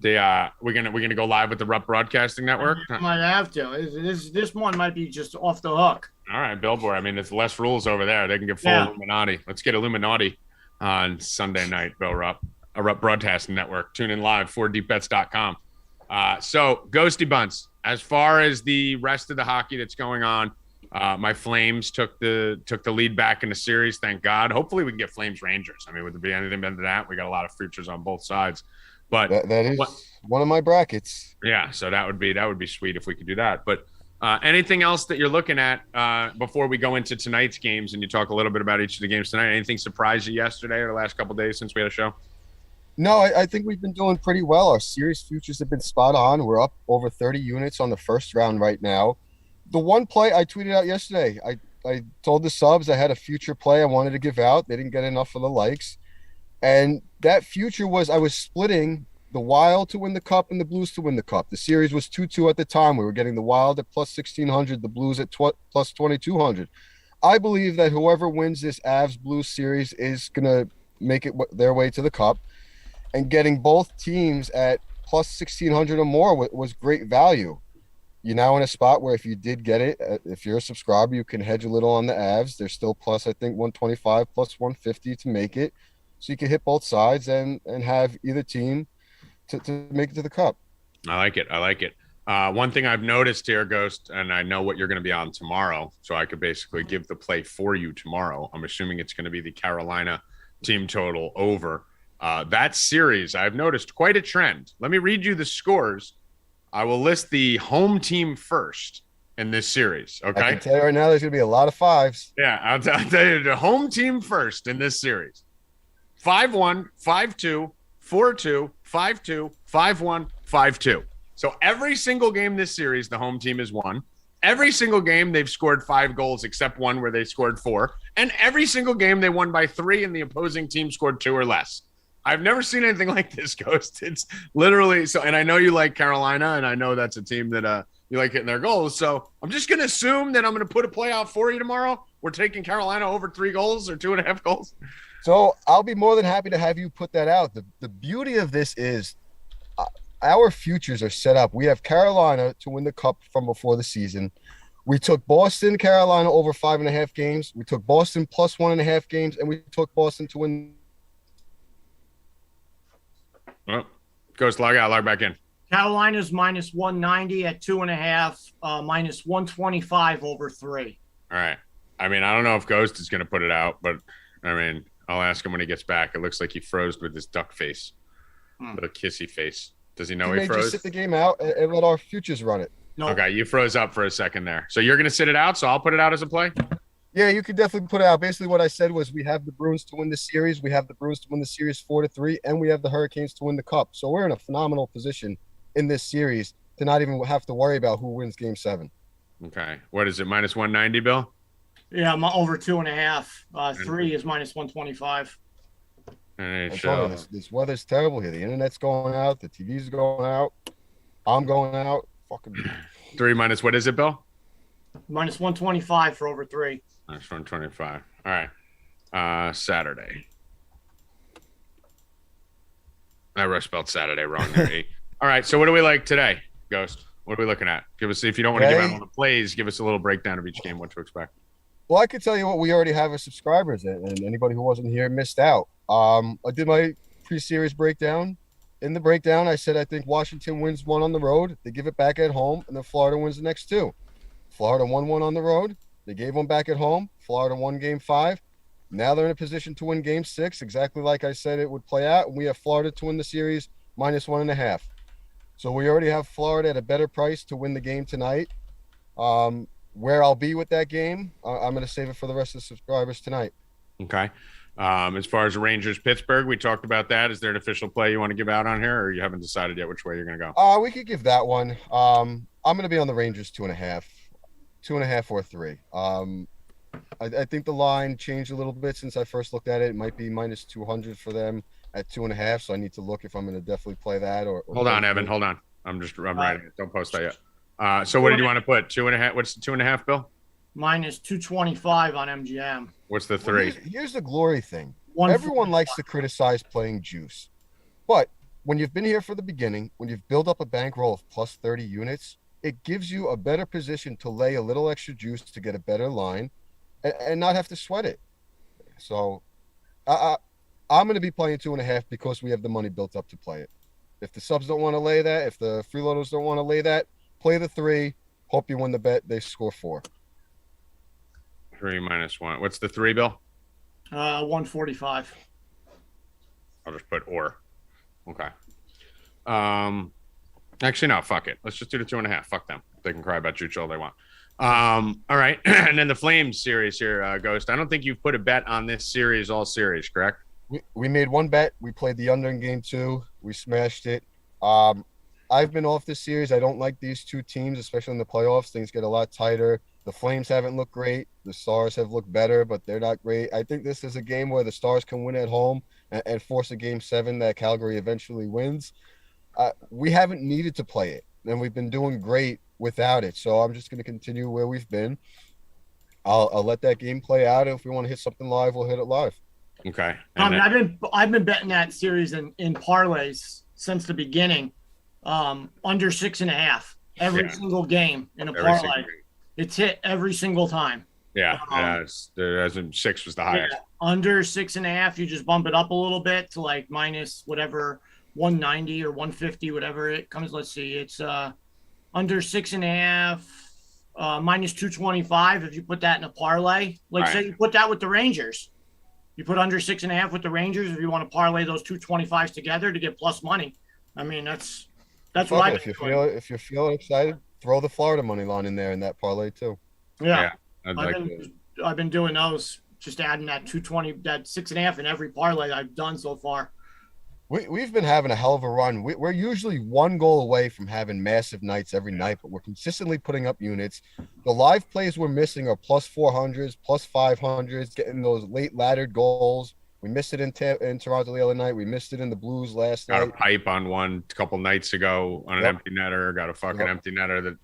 We're gonna go live with the Rupp Broadcasting Network. Might have to. This one might be just off the hook. All right, Billboard. I mean, there's less rules over there. They can get full Illuminati. Let's get Illuminati on Sunday night. Bill Rupp, a Rupp Broadcasting Network. Tune in live 4deepbets.com. So Ghosty Bunts. As far as the rest of the hockey that's going on, my Flames took the lead back in the series. Thank God. Hopefully we can get Flames Rangers. I mean, would there be anything better than that? We got a lot of futures on both sides. But that is one of my brackets. Yeah, so that would be sweet if we could do that. But anything else that you're looking at before we go into tonight's games and you talk a little bit about each of the games tonight? Anything surprise you yesterday or the last couple of days since we had a show? No, I think we've been doing pretty well. Our series futures have been spot on. We're up over 30 units on the first round right now. The one play I tweeted out yesterday, I told the subs I had a future play I wanted to give out. They didn't get enough of the likes. And that future was I was splitting the Wild to win the Cup and the Blues to win the Cup. The series was 2-2 at the time. We were getting the Wild at plus 1,600, the Blues at plus 2,200. I believe that whoever wins this Avs-Blues series is going to make it their way to the Cup. And getting both teams at plus 1,600 or more was great value. You're now in a spot where if you did get it, if you're a subscriber, you can hedge a little on the Avs. They're still plus, I think, 125, plus 150 to make it. So you can hit both sides and have either team to make it to the Cup. I like it. One thing I've noticed here, Ghost, and I know what you're going to be on tomorrow, so I could basically give the play for you tomorrow. I'm assuming it's going to be the Carolina team total over. That series, I've noticed quite a trend. Let me read you the scores. I will list the home team first in this series, okay? I can tell you right now there's going to be a lot of fives. Yeah, I'll tell you the home team first in this series. 5-1, 5-2, 4-2, 5-2, 5-1, 5-2. So every single game this series, the home team has won. Every single game they've scored 5 goals except one where they scored 4. And every single game they won by 3 and the opposing team scored 2 or less. I've never seen anything like this, Ghost. It's literally so. And I know you like Carolina, and I know that's a team that you like hitting their goals. So I'm just going to assume that I'm going to put a play out for you tomorrow. We're taking Carolina over 3 goals or 2.5 goals. So I'll be more than happy to have you put that out. The beauty of this is our futures are set up. We have Carolina to win the Cup from before the season. We took Boston, Carolina over 5.5 games. We took Boston plus 1.5 games, and we took Boston to win. Oh, Ghost, log out, log back in. Carolina's minus 190 at 2.5, minus 125 over 3. All right. I mean, I don't know if Ghost is going to put it out, but I mean, I'll ask him when he gets back. It looks like he froze with his duck face, with a kissy face. Does he know he froze? Just sit the game out and let our futures run it. No. Okay, you froze up for a second there. So you're going to sit it out, so I'll put it out as a play? Yeah, you could definitely put it out. Basically, what I said was we have the Bruins to win the series, we have the Bruins to win the series 4-3, and we have the Hurricanes to win the Cup. So we're in a phenomenal position in this series to not even have to worry about who wins Game 7. Okay. What is it, minus 190, Bill? Yeah, I'm over 2.5. 3 is minus 125. This weather's terrible here. The internet's going out. The TV's going out. I'm going out. Fucking 3 minus what is it, Bill? Minus 125 for over 3. Minus 125. All right. Saturday. I spelled Saturday wrong there. All right. So what do we like today, Ghost? What are we looking at? Give us, if you don't want to give out all the plays, give us a little breakdown of each game, what to expect. Well, I could tell you what we already have as subscribers, and anybody who wasn't here missed out. I did my pre-series breakdown. In the breakdown, I said I think Washington wins 1 on the road. They give it back at home, and then Florida wins the next 2. Florida won 1 on the road. They gave 1 back at home. Florida won Game 5. Now they're in a position to win Game 6, exactly like I said it would play out. And we have Florida to win the series minus 1.5. So we already have Florida at a better price to win the game tonight. Where I'll be with that game, I'm going to save it for the rest of the subscribers tonight. Okay. As far as Rangers Pittsburgh, we talked about that. Is there an official play you want to give out on here, or you haven't decided yet which way you're going to go? We could give that one. I'm going to be on the Rangers 2.5 or 3. I think the line changed a little bit since I first looked at it. It might be minus 200 for them at 2.5. So I need to look if I'm going to definitely play that. Or hold on, Evan. Hold on. I'm writing it. Don't post that yet. So what did you want to put? 2.5. What's the 2.5, Bill? Minus 225 on MGM. What's the 3? Here's the glory thing. Everyone likes to criticize playing juice. But when you've been here for the beginning, when you've built up a bankroll of plus 30 units, it gives you a better position to lay a little extra juice to get a better line and not have to sweat it. So I'm going to be playing 2.5 because we have the money built up to play it. If the subs don't want to lay that, if the freeloaders don't want to lay that, play the 3. Hope you win the bet. They score 4. 3 minus 1. What's the 3, Bill? 145. I'll just put or. Okay. Actually, no. Fuck it. Let's just do the 2.5. Fuck them. They can cry about Juice all they want. All right. And then the Flames series here, Ghost. I don't think you've put a bet on this series, all series, correct? We made one bet. We played the under in game 2. We smashed it. I've been off this series. I don't like these two teams, especially in the playoffs. Things get a lot tighter. The Flames haven't looked great. The Stars have looked better, but they're not great. I think this is a game where the Stars can win at home and force a game 7 that Calgary eventually wins. We haven't needed to play it, and we've been doing great without it. So I'm just going to continue where we've been. I'll let that game play out. If we want to hit something live, we'll hit it live. Okay. I've been betting that series in parlays since the beginning. Under 6.5 every single game in a parlay. It's hit every single time. Yeah, as in 6 was the highest. Yeah, under 6.5, you just bump it up a little bit to like minus whatever 190 or 150, whatever it comes. Let's see, it's under 6.5, minus 225. If you put that in a parlay, like say you put that with the Rangers, you put under 6.5 with the Rangers. If you want to parlay those 225s together to get plus money, I mean that's what I. If you're feeling excited, throw the Florida money line in there in that parlay too. Yeah. I've been doing those, just adding that 220, that 6.5 in every parlay I've done so far. We've been having a hell of a run. We're usually one goal away from having massive nights every night, but we're consistently putting up units. The live plays we're missing are plus 400s, plus 500s, getting those late laddered goals. We missed it in Toronto the other night. We missed it in the Blues last night. Got a pipe on one a couple nights ago on an empty netter. Got a fucking empty netter that,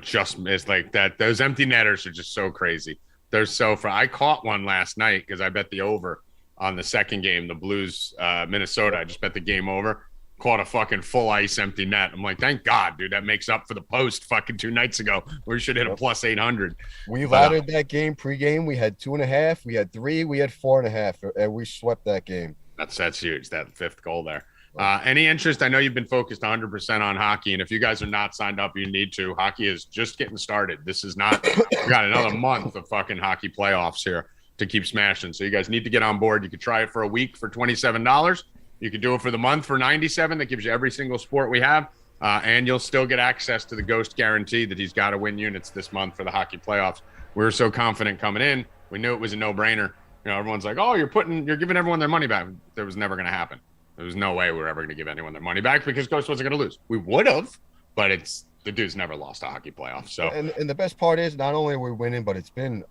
just missed like that. Those empty netters are just so crazy. They're so I caught one last night because I bet the over on the second game, the Blues, Minnesota. I just bet the game over. Caught a fucking full ice empty net. I'm like, thank God, dude. That makes up for the post fucking 2 nights ago where we should hit a plus 800. We laddered that game pregame. We had 2.5. We had 3. We had 4.5, and we swept that game. That's huge. That 5th goal there. Any interest? I know you've been focused 100% on hockey, and if you guys are not signed up, you need to. Hockey is just getting started. This is not. We got another month of fucking hockey playoffs here to keep smashing. So you guys need to get on board. You could try it for a week for $27. You could do it for the month for $97. That gives you every single sport we have, and you'll still get access to the Ghost guarantee that he's got to win units this month for the hockey playoffs. We were so confident coming in. We knew it was a no-brainer. Everyone's like, "Oh, you're giving everyone their money back." That was never going to happen. There was no way we were ever going to give anyone their money back because Ghost wasn't going to lose. We would have, but the dude's never lost a hockey playoff. So, and the best part is not only are we winning, but it's been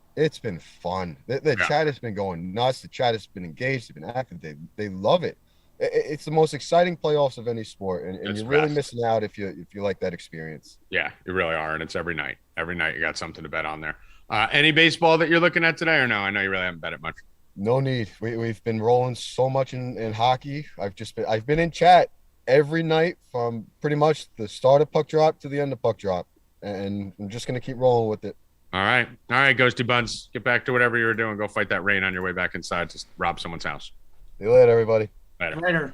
fun. The chat has been going nuts. The chat has been engaged. They've been active. They love it. It's the most exciting playoffs of any sport, and you're really missing out if you like that experience. Yeah, you really are, and it's every night. Every night you got something to bet on there. Any baseball that you're looking at today, or no? I know you really haven't bet it much. No need. We've been rolling so much in hockey. I've been in chat every night from pretty much the start of puck drop to the end of puck drop, and I'm just gonna keep rolling with it. All right, Ghosty Buns, get back to whatever you were doing. Go fight that rain on your way back inside to rob someone's house. See you later, everybody. Later.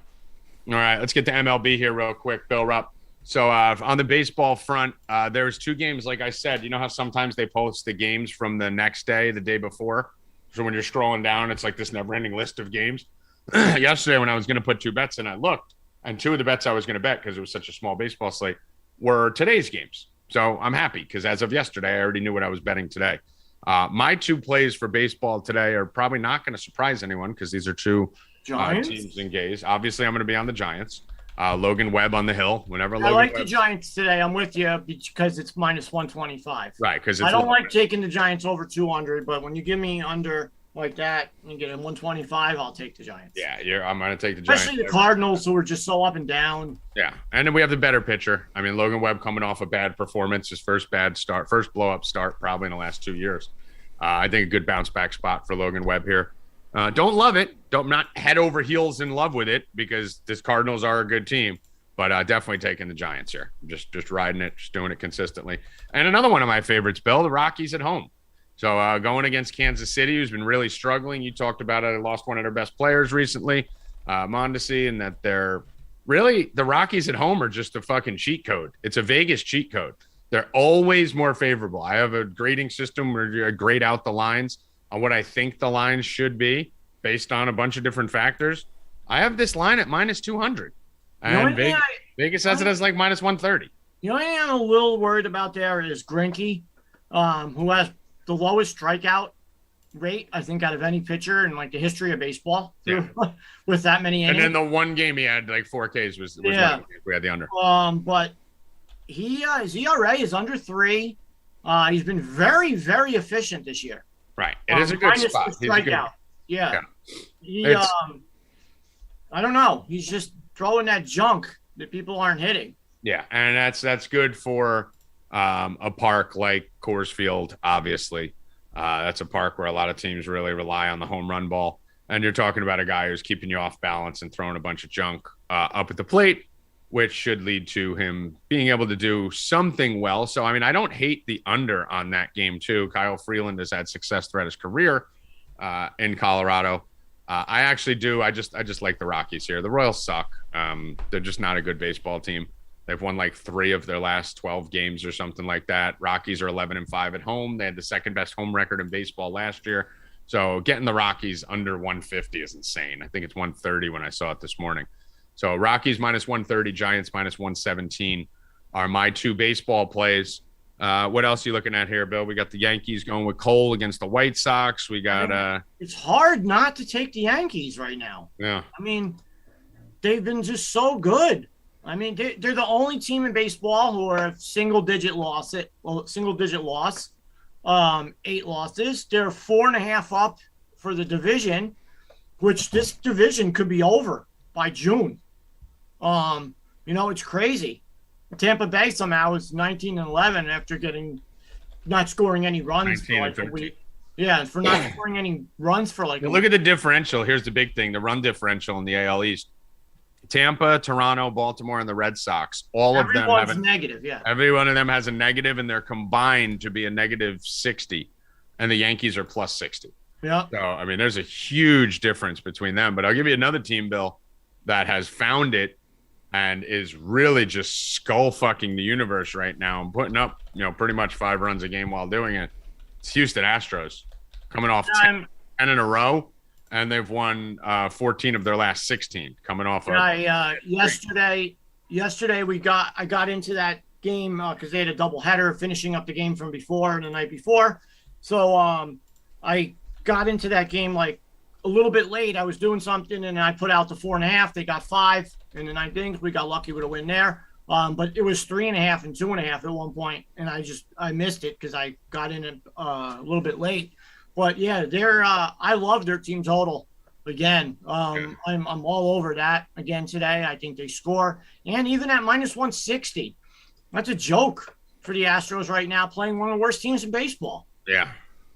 All right, let's get to MLB here real quick. Bill Rupp. So on the baseball front, there's 2 games. Like I said, you know how sometimes they post the games from the next day, the day before. So when you're scrolling down, it's like this never-ending list of games. Yesterday, when I was going to put 2 bets in, I looked, And two of the bets I was going to bet, because it was such a small baseball slate, were today's games. So I'm happy, because as of yesterday, I already knew what I was betting today. My two plays for baseball today are probably not going to surprise anyone, because these are two teams engaged. Obviously, I'm going to be on the Giants. Logan Webb on the hill. Whenever I like the Giants today. I'm with you because it's minus 125. Right, because I don't like taking the Giants over 200, but when you give me under like that and you get a 125, I'll take the Giants. Yeah, I'm going to take the Giants. Especially the Cardinals, who are just so up and down. Yeah, and then we have the better pitcher. I mean, Logan Webb coming off a bad performance, his first blow-up start probably in the last 2 years. I think a good bounce-back spot for Logan Webb here. Don't love it. Not head over heels in love with it, because this Cardinals are a good team, but definitely taking the Giants here. Just riding it, just doing it consistently. And another one of my favorites, Bill, the Rockies at home. So going against Kansas City, who's been really struggling. You talked about it. They lost one of their best players recently, Mondesi, and that they're really, the Rockies at home are just a fucking cheat code. It's a Vegas cheat code. They're always more favorable. I have a grading system where I grade out the lines on what I think the lines should be based on a bunch of different factors. I have this line at minus 200. And Vegas has it as like minus 130. The only thing I'm a little worried about there is Greinke, who has the lowest strikeout rate, I think, out of any pitcher in like the history of baseball. Yeah. With that many innings. And then the one game he had like 4 Ks was we had the under. But his ERA is under 3. He's been very, very efficient this year. Right. It is a good spot. Strikeout. Yeah. I don't know. He's just throwing that junk that people aren't hitting. Yeah, and that's good for a park like Coors Field, obviously. That's a park where a lot of teams really rely on the home run ball. And you're talking about a guy who's keeping you off balance and throwing a bunch of junk up at the plate, which should lead to him being able to do something well. So, I mean, I don't hate the under on that game, too. Kyle Freeland has had success throughout his career in Colorado. I actually do. I just like the Rockies here. The Royals suck. They're just not a good baseball team. They've won like 3 of their last 12 games or something like that. Rockies are 11-5 at home. They had the second best home record in baseball last year. So getting the Rockies under 150 is insane. I think it's 130 when I saw it this morning. So Rockies minus 130, Giants minus 117 are my 2 baseball plays. What else are you looking at here, Bill? We got the Yankees going with Cole against the White Sox. We got it's hard not to take the Yankees right now. Yeah. I mean, they've been just so good. I mean, they're the only team in baseball who are a single-digit loss. 8 losses. They're 4.5 up for the division, which this division could be over by June. It's crazy. Tampa Bay somehow is 19-11 after not scoring any runs for like a week. Yeah, for not scoring any runs for like a week. Look at the differential. Here's the big thing: the run differential in the AL East. Tampa, Toronto, Baltimore, and the Red Sox. Everyone of them negative. Yeah, every one of them has a negative, and they're combined to be a negative 60, and the Yankees are plus 60. Yeah. So I mean, there's a huge difference between them. But I'll give you another team, Bill, that has found it and is really just skull fucking the universe right now and putting up, pretty much 5 runs a game while doing it. It's Houston Astros coming off 10 in a row. And they've won 14 of their last 16 coming off of. Yesterday I got into that game because they had a doubleheader finishing up the game from before and the night before. So I got into that game like a little bit late. I was doing something and I put out the 4.5. They got 5 in the 9th innings. We got lucky with a win there. But it was 3.5 and 2.5 at one point, and I missed it because I got in a little bit late. But yeah, I love their team total again. I'm all over that again today. I think they score, and even at minus 160, that's a joke for the Astros right now, playing one of the worst teams in baseball. Yeah.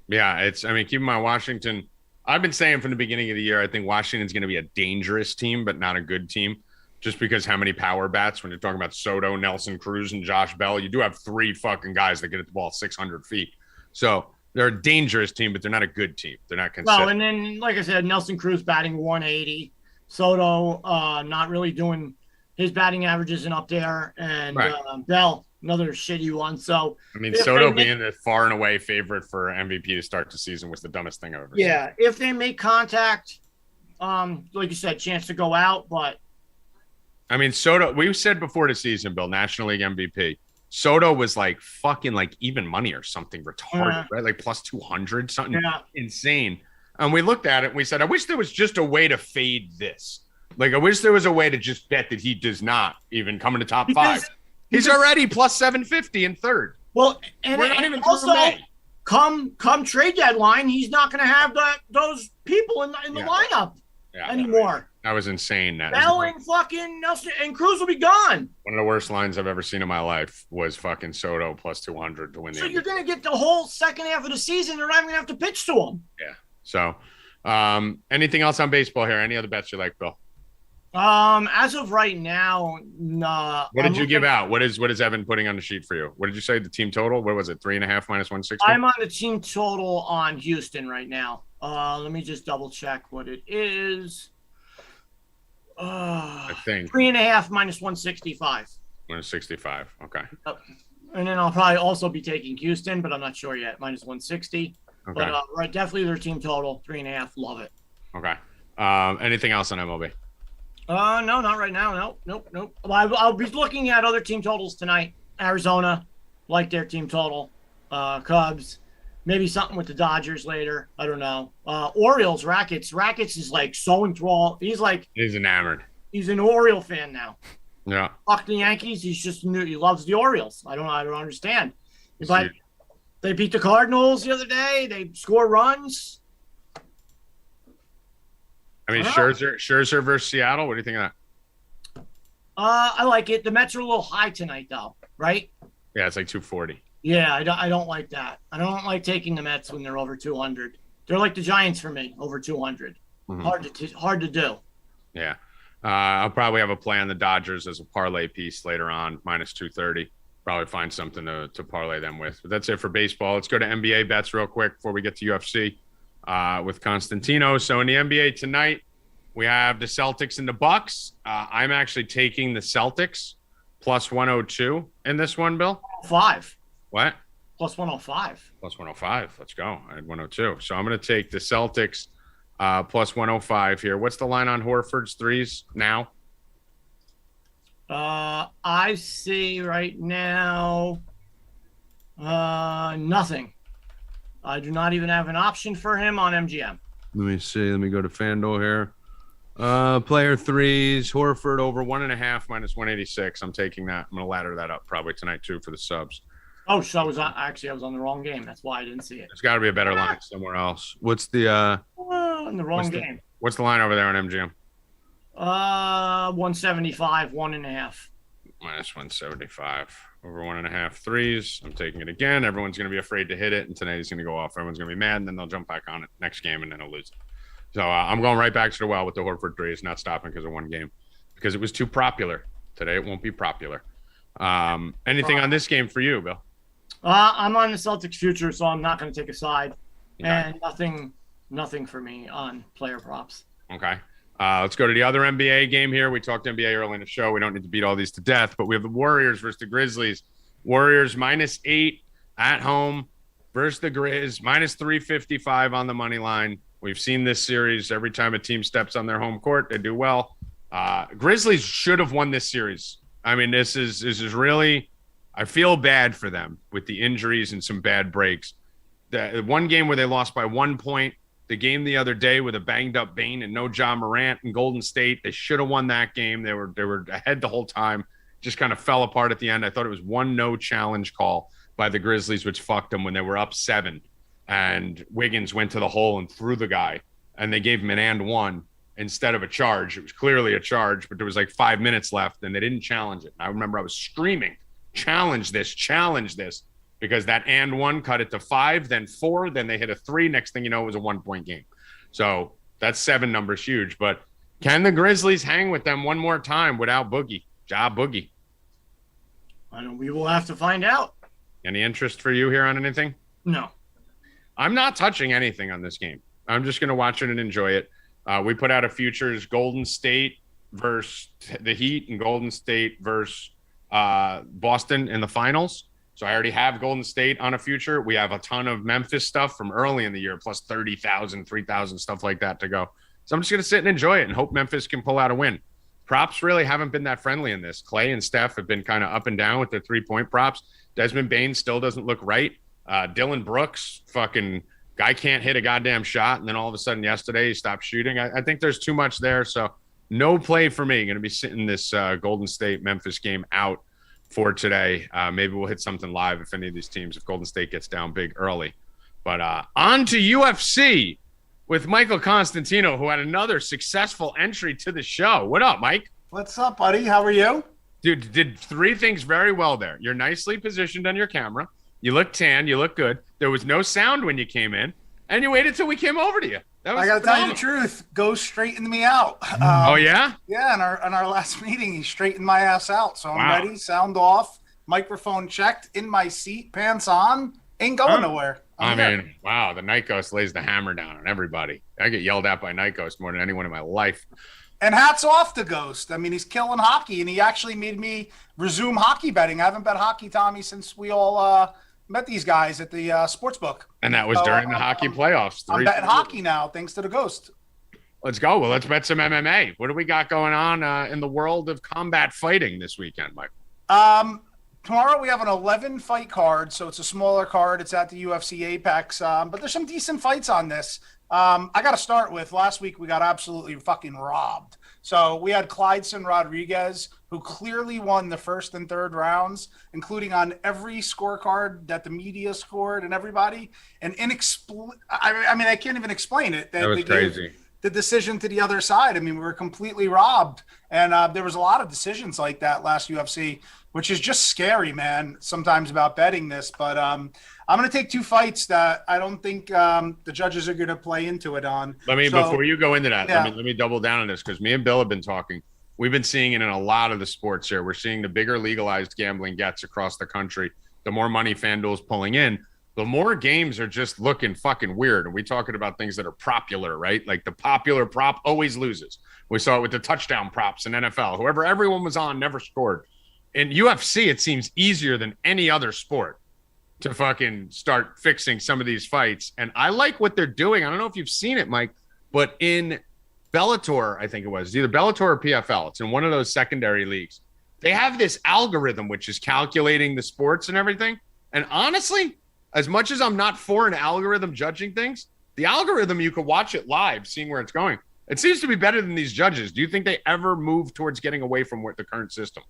Keep in mind Washington. I've been saying from the beginning of the year, I think Washington's going to be a dangerous team, but not a good team, just because how many power bats. When you're talking about Soto, Nelson Cruz, and Josh Bell, you do have 3 fucking guys that get at the ball 600 feet. So they're a dangerous team, but they're not a good team. They're not consistent. Well, and then, like I said, Nelson Cruz batting 180. Soto not really doing – his batting average isn't up there. And Bell, another shitty one. So Soto being the far and away favorite for MVP to start the season was the dumbest thing I've ever seen. Yeah, if they make contact, like you said, chance to go out. But I mean, Soto, we said before the season, Bill, National League MVP. Soto was like fucking like even money or something retarded, right? Like plus 200, something insane. And we looked at it and we said, I wish there was just a way to fade this. Like, I wish there was a way to just bet that he does not even come into top five. He's already plus 750 in third. Well, and we're not even also come trade deadline, he's not going to have those people in the lineup anymore. That was insane. Bell and fucking Nelson and Cruz will be gone. One of the worst lines I've ever seen in my life was fucking Soto plus 200 to win the So you're going to get the whole second half of the season. They're not even going to have to pitch to him. Yeah. So anything else on baseball here? Any other bets you like, Bill? As of right now, no. What did you give out? What is Evan putting on the sheet for you? What did you say the team total? What was it? 3.5 minus 160? I'm on the team total on Houston right now. Let me just double check what it is. I think 3.5 minus 165. 165. Okay. And then I'll probably also be taking Houston, but I'm not sure yet. Minus 160. Okay. But right, definitely their team total 3.5. Love it. Okay. Anything else on MLB? No, not right now. Nope. Well, I'll be looking at other team totals tonight. Arizona, like their team total. Cubs, maybe something with the Dodgers later. I don't know. Orioles, Rackets. Rackets is like so enthralled. He's enamored. He's an Oriole fan now. Yeah. Fuck the Yankees. He's just new. He loves the Orioles. I don't understand. He's like, they beat the Cardinals the other day. They score runs. I mean, Scherzer versus Seattle. What do you think of that? I like it. The Mets are a little high tonight, though, right? Yeah, it's like 240. Yeah, I don't like that. I don't like taking the Mets when they're over 200. They're like the Giants for me, over 200. Mm-hmm. Hard to do. Yeah. I'll probably have a play on the Dodgers as a parlay piece later on, minus 230. Probably find something to parlay them with. But that's it for baseball. Let's go to NBA bets real quick before we get to UFC. With Constantino. So in the NBA tonight, we have the Celtics and the Bucks. I'm actually taking the Celtics plus 102 in this one, Bill. 5. What? Plus 105. Plus 105. Let's go. I had 102. So I'm going to take the Celtics plus 105 here. What's the line on Horford's threes now? I see right now nothing. I do not even have an option for him on MGM. Let me see. Let me go to FanDuel here. Player threes, Horford over 1.5 minus 186. I'm taking that. I'm going to ladder that up probably tonight too for the subs. Oh, so I was on the wrong game. That's why I didn't see it. There's got to be a better line somewhere else. What's the in the wrong game? What's the line over there on MGM? 175, 1.5. Minus 175. Over 1.5 threes. I'm taking it again. Everyone's going to be afraid to hit it, and tonight he's going to go off. Everyone's going to be mad, and then they'll jump back on it next game, and then he'll lose it. So I'm going right back to the well with the Horford threes, not stopping because of one game, because it was too popular. Today it won't be popular. Anything on this game for you, Bill? I'm on the Celtics future, so I'm not going to take a side, and nothing for me on player props. Okay. Let's go to the other NBA game here. We talked NBA early in the show. We don't need to beat all these to death, but we have the Warriors versus the Grizzlies. Warriors -8 at home versus the Grizz, minus 355 on the money line. We've seen this series. Every time a team steps on their home court, they do well. Grizzlies should have won this series. I mean, this is really, I feel bad for them with the injuries and some bad breaks. The one game where they lost by 1 point, the game the other day with a banged up Bane and no Ja Morant in Golden State, they should have won that game. They were ahead the whole time, just kind of fell apart at the end. I thought it was one no challenge call by the Grizzlies, which fucked them when they were up 7. And Wiggins went to the hole and threw the guy, and they gave him an and one instead of a charge. It was clearly a charge, but there was like 5 minutes left, and they didn't challenge it. And I remember I was screaming, challenge this, because that and one cut it to 5, then 4, then they hit a 3. Next thing you know, it was a 1 point game. So that's 7 numbers huge. But can the Grizzlies hang with them one more time without Boogie? Ja Boogie. I know we will have to find out. Any interest for you here on anything? No. I'm not touching anything on this game. I'm just going to watch it and enjoy it. We put out a futures Golden State versus the Heat and Golden State versus Boston in the finals. So I already have Golden State on a future. We have a ton of Memphis stuff from early in the year, plus 30,000, 3,000, stuff like that to go. So I'm just going to sit and enjoy it and hope Memphis can pull out a win. props really haven't been that friendly in this. Clay and Steph have been kind of up and down with their 3-point props. Desmond Bane still doesn't look right. Dylan Brooks, fucking guy can't hit a goddamn shot. And then all of a sudden yesterday he stopped shooting. I think there's too much there. So no play for me. Going to be sitting this Golden State Memphis game out for today. Maybe we'll hit something live if any of these teams, if Golden State gets down big early. But on to UFC with Michael Constantino, who had another successful entry to the show. What up, Mike? What's up, buddy? How are you? Dude, did 3 things very well there. You're nicely positioned on your camera. You look tan. You look good. There was no sound when you came in, and you waited till we came over to you. I got to tell you the truth. Ghost straightened me out. Oh, yeah? Yeah, in our last meeting, he straightened my ass out. So I'm ready. Sound off. Microphone checked. In my seat. Pants on. Ain't going nowhere. I mean, wow, the Nightghost lays the hammer down on everybody. I get yelled at by Nightghost more than anyone in my life. And hats off to Ghost. I mean, he's killing hockey, and he actually made me resume hockey betting. I haven't bet hockey, Tommy, since we all met these guys at the sports book. And that was during the hockey playoffs. I'm betting hockey now, thanks to the Ghost. Let's go. Well, let's bet some MMA. What do we got going on in the world of combat fighting this weekend, Mike? Tomorrow we have an 11-fight card, so it's a smaller card. It's at the UFC Apex, but there's some decent fights on this. I got to start with last week we got absolutely fucking robbed. So we had Clydeson Rodriguez, who clearly won the first and third rounds, including on every scorecard that the media scored and everybody. And I mean, I can't even explain it. That was crazy. The decision to the other side. I mean, we were completely robbed. And there was a lot of decisions like that last UFC, which is just scary, man, sometimes about betting this. But I'm going to take 2 fights that I don't think the judges are going to play into it on. Before you go into that, let me double down on this, because me and Bill have been talking. We've been seeing it in a lot of the sports here. We're seeing the bigger legalized gambling gets across the country, the more money FanDuel's pulling in, the more games are just looking fucking weird. And we talking about things that are popular, right? Like the popular prop always loses. We saw it with the touchdown props in NFL. Whoever everyone was on never scored. In UFC, it seems easier than any other sport to fucking start fixing some of these fights. And I like what they're doing. I don't know if you've seen it, Mike, but in Bellator, I think it was either Bellator or PFL. It's in one of those secondary leagues. They have this algorithm, which is calculating the sports and everything. And honestly, as much as I'm not for an algorithm judging things, the algorithm, you could watch it live, seeing where it's going. It seems to be better than these judges. Do you think they ever move towards getting away from the current system?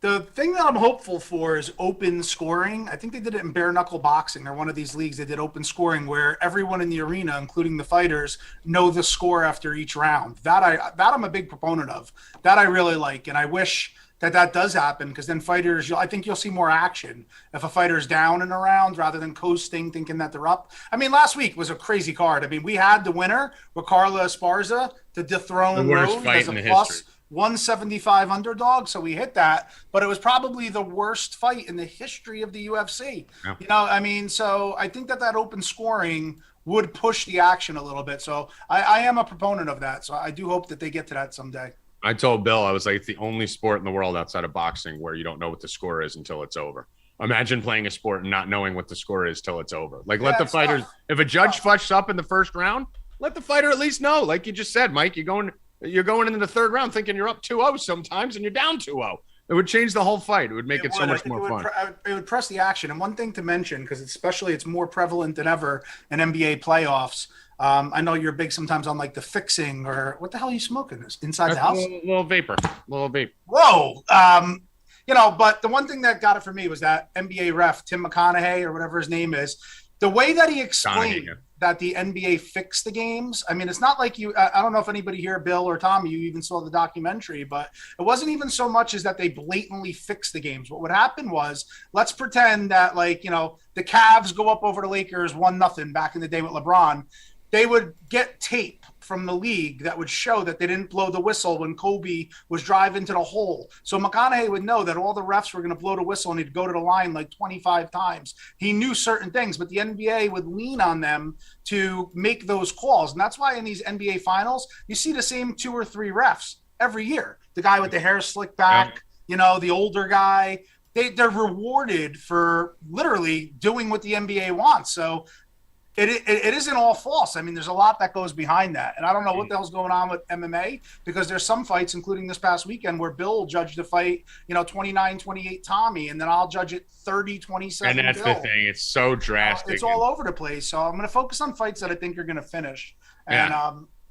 The thing that I'm hopeful for is open scoring. I think they did it in bare knuckle boxing or one of these leagues. They did open scoring where everyone in the arena, including the fighters, know the score after each round. That I'm a big proponent of. That I really like, and I wish that does happen, because then fighters, I think you'll see more action if a fighter's down in a round rather than coasting, thinking that they're up. I mean, last week was a crazy card. I mean, we had the winner with Carla Esparza to dethrone Rose as a plus 175 underdog, so we hit that, but it was probably the worst fight in the history of the UFC. Yeah. You know, I mean, so I think that open scoring would push the action a little bit. So I am a proponent of that. So I do hope that they get to that someday. I told Bill, I was like, it's the only sport in the world outside of boxing where you don't know what the score is until it's over. Imagine playing a sport and not knowing what the score is till it's over. Like, let the fighters, if a judge fucks up in the first round, let the fighter at least know. Like you just said, Mike, you're going into the third round thinking you're up 2-0 sometimes and you're down 2-0. It would change the whole fight. It would make it so much more fun. It would press the action. And one thing to mention, because it's more prevalent than ever in NBA playoffs. I know you're big sometimes on like the fixing, or what the hell are you smoking? Inside the house? A little vapor. Whoa. But the one thing that got it for me was that NBA ref, Tim McConaughey, or whatever his name is, the way that he explained that the NBA fixed the games. I mean, it's not like I don't know if anybody here, Bill or Tommy, you even saw the documentary, but it wasn't even so much as that they blatantly fixed the games. What would happen was, let's pretend that the Cavs go up over the Lakers 1-0 back in the day with LeBron. They would get tape from the league that would show that they didn't blow the whistle when Kobe was driving to the hole. So McConaughey would know that all the refs were going to blow the whistle and he'd go to the line like 25 times. He knew certain things, but the NBA would lean on them to make those calls. And that's why in these NBA finals, you see the same 2 or 3 refs every year. The guy with the hair slicked back, the older guy. They're rewarded for literally doing what the NBA wants. So It isn't all false. I mean, there's a lot that goes behind that. And I don't know what the hell's going on with MMA, because there's some fights, including this past weekend, where Bill judged the fight, 29-28 Tommy, and then I'll judge it 30-27 And that's Bill. the thing. It's so drastic. It's all over the place. So I'm going to focus on fights that I think are going to finish. And,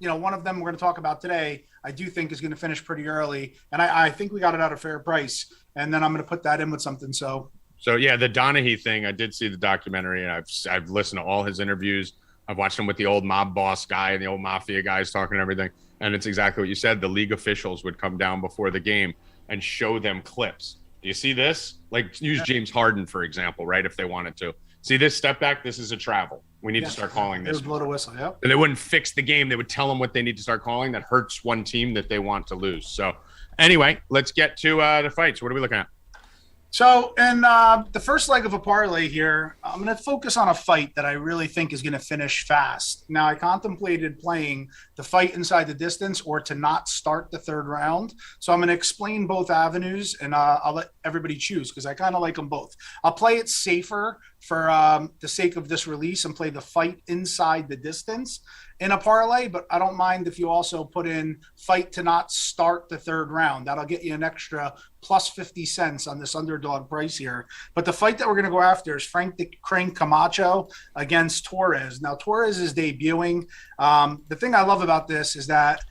one of them we're going to talk about today, I do think is going to finish pretty early. And I think we got it at a fair price. And then I'm going to put that in with something. So yeah, the Donaghy thing, I did see the documentary, and I've listened to all his interviews. I've watched him with the old mob boss guy and the old mafia guys talking and everything. And it's exactly what you said. The league officials would come down before the game and show them clips. Do you see this? Like, use James Harden, for example, right? If they wanted to. See this step back? This is a travel. We need to start calling this. Blow the whistle, yep. And they wouldn't fix the game. They would tell them what they need to start calling. That hurts one team that they want to lose. So anyway, let's get to the fights. What are we looking at? So in the first leg of a parlay here, I'm going to focus on a fight that I really think is going to finish fast. Now, I contemplated playing the fight inside the distance or to not start the third round. So I'm going to explain both avenues, and I'll let everybody choose because I kind of like them both. I'll play it safer for the sake of this release and play the fight inside the distance in a parlay, but I don't mind if you also put in fight to not start the third round. That'll get you an extra plus 50 cents on this underdog price here. But the fight that we're going to go after is Frank the Crank Camacho against Torres. Now, Torres is debuting. The thing I love about this is that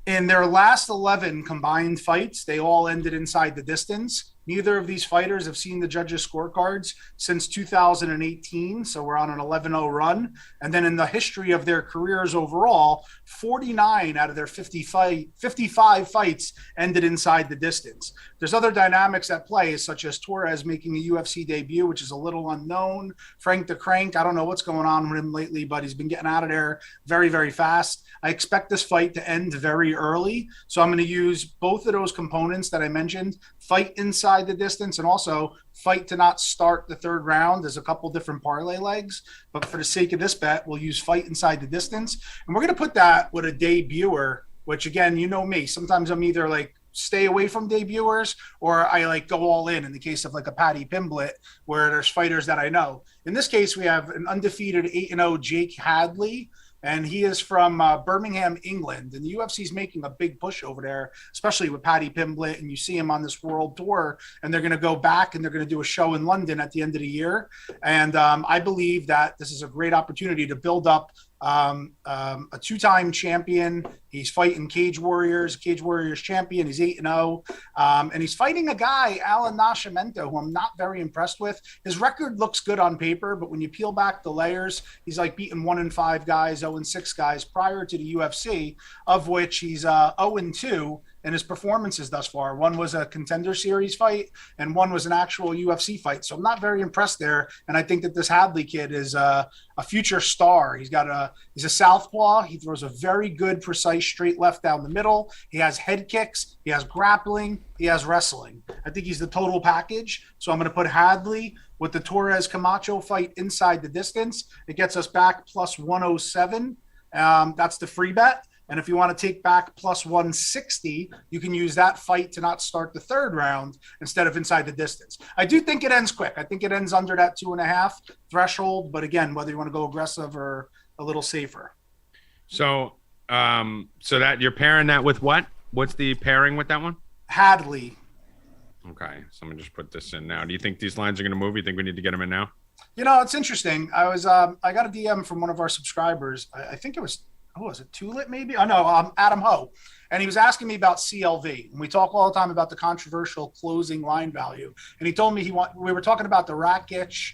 in their last 11 combined fights, they all ended inside the distance. Neither of these fighters have seen the judges' scorecards since 2018, so we're on an 11-0 run. And then in the history of their careers overall, 49 out of their 55 fights ended inside the distance. There's other dynamics at play, such as Torres making a UFC debut, which is a little unknown. Frank the Crank, I don't know what's going on with him lately, but he's been getting out of there very, very fast. I expect this fight to end very early, so I'm going to use both of those components that I mentioned, fight inside the distance and also fight to not start the third round. There's a couple different parlay legs, but for the sake of this bet, we'll use fight inside the distance. And we're going to put that with a debuter, which again, you know me, sometimes I'm either like stay away from debuters or I like go all in the case of like a Paddy Pimblett where there's fighters that I know. In this case, we have an undefeated 8-0 Jake Hadley, and he is from Birmingham, England. And the UFC is making a big push over there, especially with Paddy Pimblett. And you see him on this world tour, and they're going to go back and they're going to do a show in London at the end of the year. And I believe that this is a great opportunity to build up a two-time champion. He's fighting Cage Warriors champion. He's 8-0. And he's fighting a guy, Alan Nascimento, who I'm not very impressed with. His record looks good on paper, but when you peel back the layers, he's like beating 1-5 guys, 0-6 guys prior to the UFC, of which he's 0-2 in his performances thus far. One was a Contender Series fight, and one was an actual UFC fight. So I'm not very impressed there. And I think that this Hadley kid is a future star. He's a southpaw. He throws a very good, precise straight left down the middle. He has head kicks. He has grappling. He has wrestling. I think he's the total package. So I'm going to put Hadley with the Torres Camacho fight inside the distance. It gets us back plus 107. That's the free bet. And if you want to take back plus 160, you can use that fight to not start the third round instead of inside the distance. I do think it ends quick. I think it ends under that 2.5 threshold. But again, whether you want to go aggressive or a little safer. So that you're pairing that with what? What's the pairing with that one? Hadley. Okay. So I'm going to just put this in now. Do you think these lines are going to move? You think we need to get them in now? It's interesting. I got a DM from one of our subscribers. I think it was, was it Tulip maybe? Oh, no, Adam Ho. And he was asking me about CLV. And we talk all the time about the controversial closing line value. And he told me we were talking about the Rakic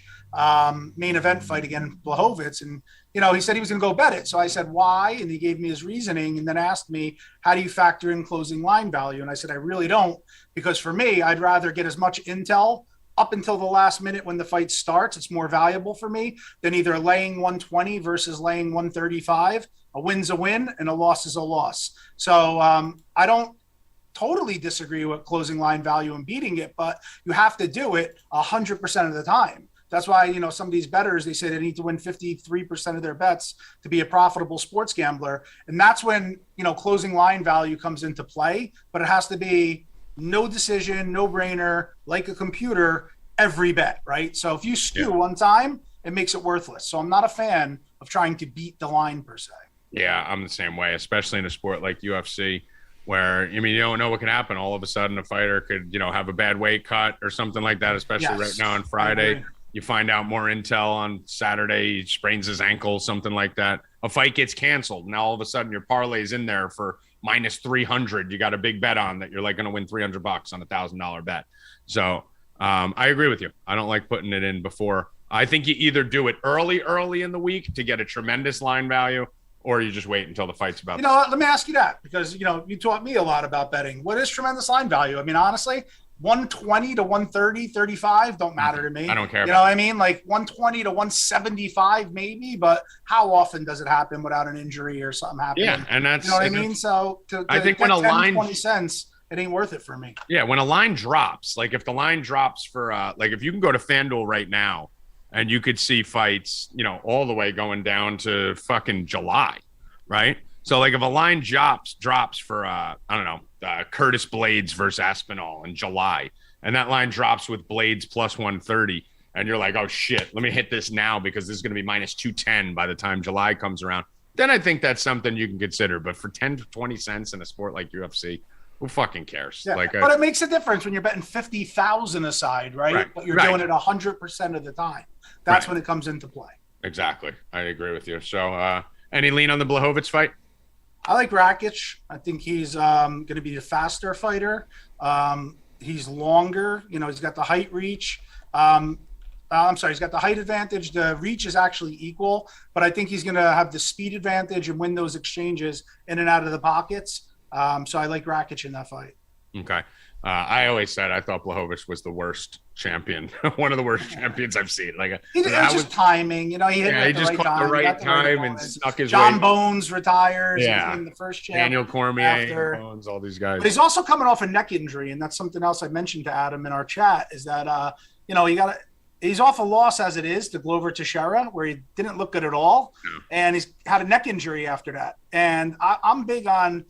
main event fight against Blachowicz. And, he said he was going to go bet it. So I said, why? And he gave me his reasoning and then asked me, how do you factor in closing line value? And I said, I really don't, because for me, I'd rather get as much intel up until the last minute when the fight starts. It's more valuable for me than either laying 120 versus laying 135. A win's a win and a loss is a loss. So I don't totally disagree with closing line value and beating it, but you have to do it 100% of the time. That's why, some of these bettors, they say they need to win 53% of their bets to be a profitable sports gambler. And that's when, closing line value comes into play, but it has to be no decision, no brainer, like a computer, every bet, right? So if you skew one time, it makes it worthless. So I'm not a fan of trying to beat the line per se. Yeah, I'm the same way, especially in a sport like UFC, where you don't know what can happen. All of a sudden, a fighter could have a bad weight cut or something like that. Especially right now on Friday, you find out more intel on Saturday. He sprains his ankle, something like that. A fight gets canceled. Now all of a sudden, your parlay's in there for minus 300. You got a big bet on that. You're like going to win $300 on $1,000 bet. So I agree with you. I don't like putting it in before. I think you either do it early in the week to get a tremendous line value, or you just wait until the fight's about. Let me ask you that, because you taught me a lot about betting. What is tremendous line value? I mean, honestly, 120 to 130, 35 don't matter to me. I don't care. You know what I mean? Like 120 to 175 maybe, but how often does it happen without an injury or something happening? Yeah, and that's what I mean. So I think when a line 20 cents, it ain't worth it for me. Yeah, when a line drops, like if the line drops for like if you can go to FanDuel right now and you could see fights, all the way going down to fucking July, right? So like if a line drops for I don't know, Curtis Blades versus Aspinall in July, and that line drops with Blades plus 130, and you're like, oh shit, let me hit this now because this is going to be minus 210 by the time July comes around, then I think that's something you can consider. But for 10 to 20 cents in a sport like UFC, who fucking cares? Yeah, but it makes a difference when you're betting 50,000 aside, right? But you're doing it 100% of the time. That's when it comes into play. Exactly. I agree with you. So any lean on the Blachowicz fight? I like Rakic. I think he's going to be a faster fighter. He's longer. He's got the height reach. He's got the height advantage. The reach is actually equal, but I think he's going to have the speed advantage and win those exchanges in and out of the pockets. So I like Rakic in that fight. Okay. I always said I thought Blachowicz was the worst champion, one of the worst champions I've seen. Like it was just timing, he just caught the right time and snuck his John way. Bones retires. Yeah, in the first champ. Daniel Cormier, Bones, all these guys. But he's also coming off a neck injury, and that's something else I mentioned to Adam in our chat. Is that he's off a loss as it is to Glover Teixeira, where he didn't look good at all, and he's had a neck injury after that. And I'm big on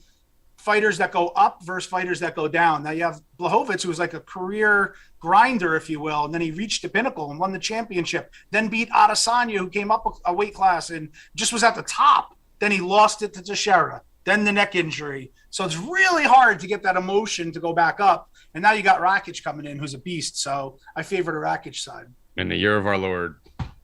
fighters that go up versus fighters that go down. Now you have Blachowicz, who was like a career grinder, if you will, and then he reached the pinnacle and won the championship, then beat Adesanya, who came up a weight class and just was at the top. Then he lost it to Teixeira, then the neck injury. So it's really hard to get that emotion to go back up. And now you got Rakic coming in, who's a beast. So I favor the Rakic side. In the year of our Lord,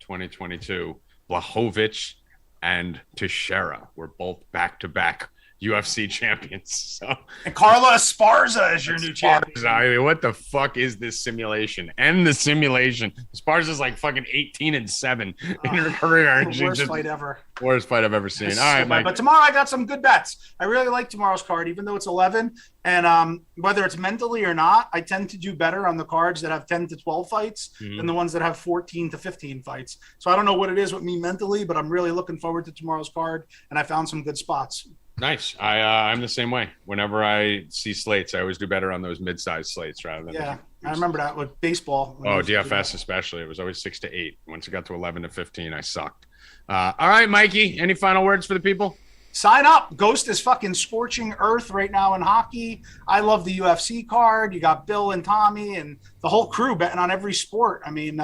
2022, Blachowicz and Teixeira were both back-to-back UFC champions. So and Carla Esparza is your new champion. I mean, what the fuck is this simulation? And the simulation. Esparza's like fucking 18-7 in her career. Worst fight ever. Worst fight I've ever seen. All right, Mike. But tomorrow I got some good bets. I really like tomorrow's card, even though it's 11. And whether it's mentally or not, I tend to do better on the cards that have 10 to 12 fights than the ones that have 14 to 15 fights. So I don't know what it is with me mentally, but I'm really looking forward to tomorrow's card. And I found some good spots. Nice. I'm the same way. Whenever I see slates, I always do better on those mid-sized slates rather than. Yeah, I remember that with baseball. Oh, DFS especially. It was always 6 to 8. Once it got to 11 to 15, I sucked. All right, Mikey. Any final words for the people? Sign up. Ghost is fucking scorching earth right now in hockey. I love the UFC card. You got Bill and Tommy and the whole crew betting on every sport. I mean,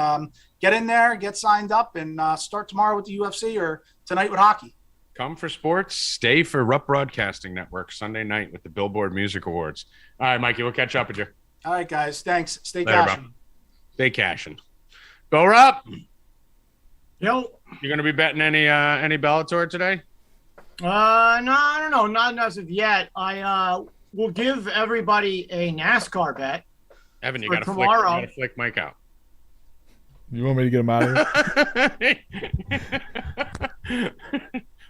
get in there, get signed up, and start tomorrow with the UFC or tonight with hockey. Come for sports, stay for Rupp Broadcasting Network Sunday night with the Billboard Music Awards. All right, Mikey, we'll catch up with you. All right, guys. Thanks. Stay cashing. Stay cashing. Go Rupp. Yo. You going to be betting any Bellator today? No, I don't know. Not as of yet. I will give everybody a NASCAR bet. Evan, you got to flick Mike out. You want me to get him out of here?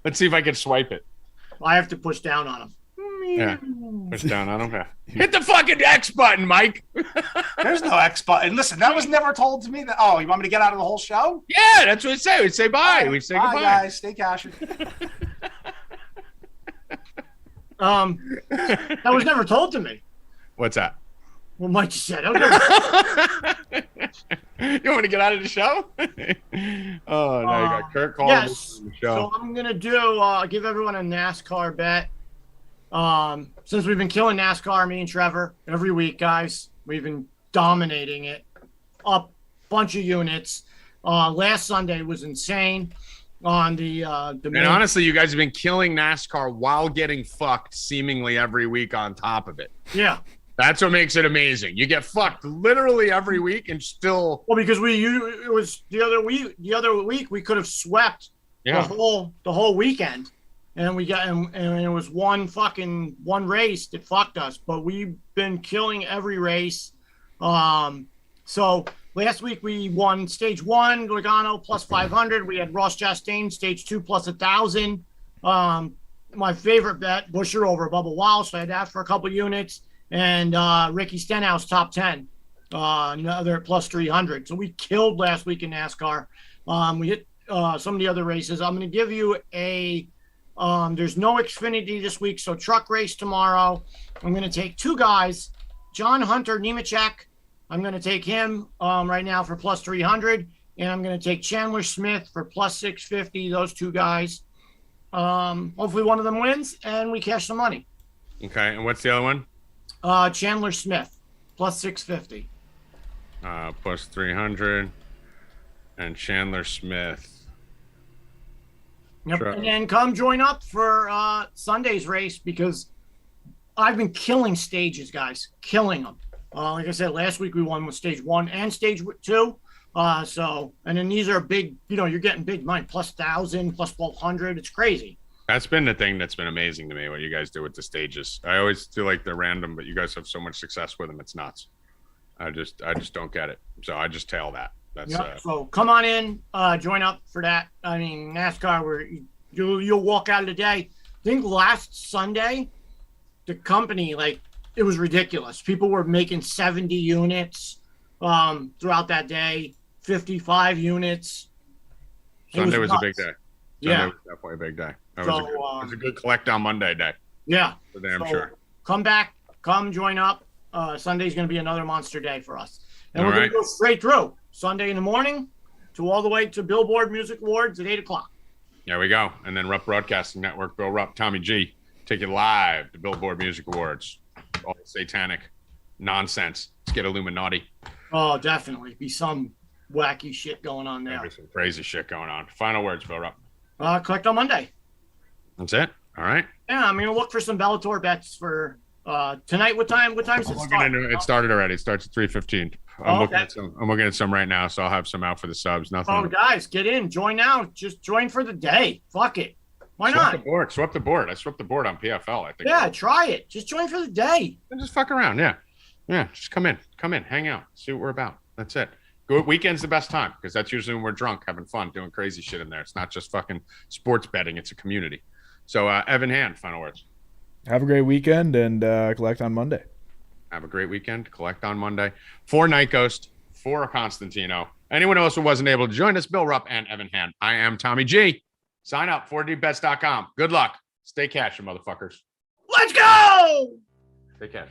Let's see if I can swipe it. I have to push down on him. Yeah, push down on him. Yeah. Hit the fucking X button, Mike. There's no X button. Listen, that was never told to me. That you want me to get out of the whole show? Yeah, that's what we say. We say bye. We say goodbye. Bye, guys. Stay cashing. That was never told to me. What's that? Well, Mike said. You want me to get out of the show? Oh, no, you got Kurt calling yes. The show. So I'm gonna give everyone a NASCAR bet. Since we've been killing NASCAR, me and Trevor, every week, guys, we've been dominating it. Up bunch of units. Last Sunday was insane. on the and honestly, you guys have been killing NASCAR while getting fucked seemingly every week on top of it. Yeah. That's what makes it amazing. You get fucked literally every week and still. Well, because it was the other week we could have swept the whole weekend, and we got and it was one race that fucked us. But we've been killing every race. So last week we won stage 1, Logano plus 500. We had Ross Chastain stage 2 plus 1,000. My favorite bet, Buescher over Bubba Wallace. So I had that for a couple units. And Ricky Stenhouse top 10, another plus 300. So we killed last week in NASCAR. We hit some of the other races. I'm going to give you there's no Xfinity this week, so truck race tomorrow. I'm going to take 2 guys, John Hunter Nemechek. I'm going to take him right now for plus 300, and I'm going to take Chandler Smith for plus 650. Those 2 guys. Hopefully one of them wins, and we cash some money. Okay, and what's the other one? Chandler Smith, plus 650. Plus 300. And Chandler Smith. Yep. And then come join up for Sunday's race, because I've been killing stages, guys. Killing them. Like I said, last week we won with stage 1 and stage 2. And then these are big, you're getting big money, plus 1,000, plus 1,200. It's crazy. That's been the thing that's been amazing to me, what you guys do with the stages. I always feel like they're random, but you guys have so much success with them. It's nuts. I just don't get it. So I just tail that. That's So come on in, join up for that. I mean, NASCAR, where you'll walk out of the day. I think last Sunday, the company, it was ridiculous. People were making 70 units throughout that day, 55 units. Sunday was a big day. Sunday was definitely a big day. It was a good collect on Monday day. Yeah. For damn sure. Come back, come join up. Sunday's going to be another monster day for us. And we're going to go straight through Sunday in the morning to all the way to Billboard Music Awards at 8 o'clock. There we go. And then Rupp Broadcasting Network, Bill Rupp, Tommy G, take you live to Billboard Music Awards. All satanic nonsense. Let's get Illuminati. Oh, definitely. Be some wacky shit going on there. There's some crazy shit going on. Final words, Bill Rupp. Collect on Monday. That's it. All right. Yeah, I'm gonna look for some Bellator bets for tonight. What time's it start? It started already. It starts at 3:15. I'm looking at some right now, so I'll have some out for the subs. Nothing. Oh, guys, get in, join now. Just join for the day. Fuck it. Why not? Swap the board. I swept the board on PFL. I think. Yeah, try it. Just join for the day. And just fuck around. Yeah. Just come in, hang out, see what we're about. That's it. Go weekend's the best time, because that's usually when we're drunk, having fun, doing crazy shit in there. It's not just fucking sports betting. It's a community. So, Evan Hand, final words. Have a great weekend and collect on Monday. Have a great weekend. Collect on Monday. For Nightghost, for Constantino. Anyone else who wasn't able to join us, Bill Rupp and Evan Hand. I am Tommy G. Sign up, 4dbets.com. Good luck. Stay cash, you motherfuckers. Let's go! Stay cash.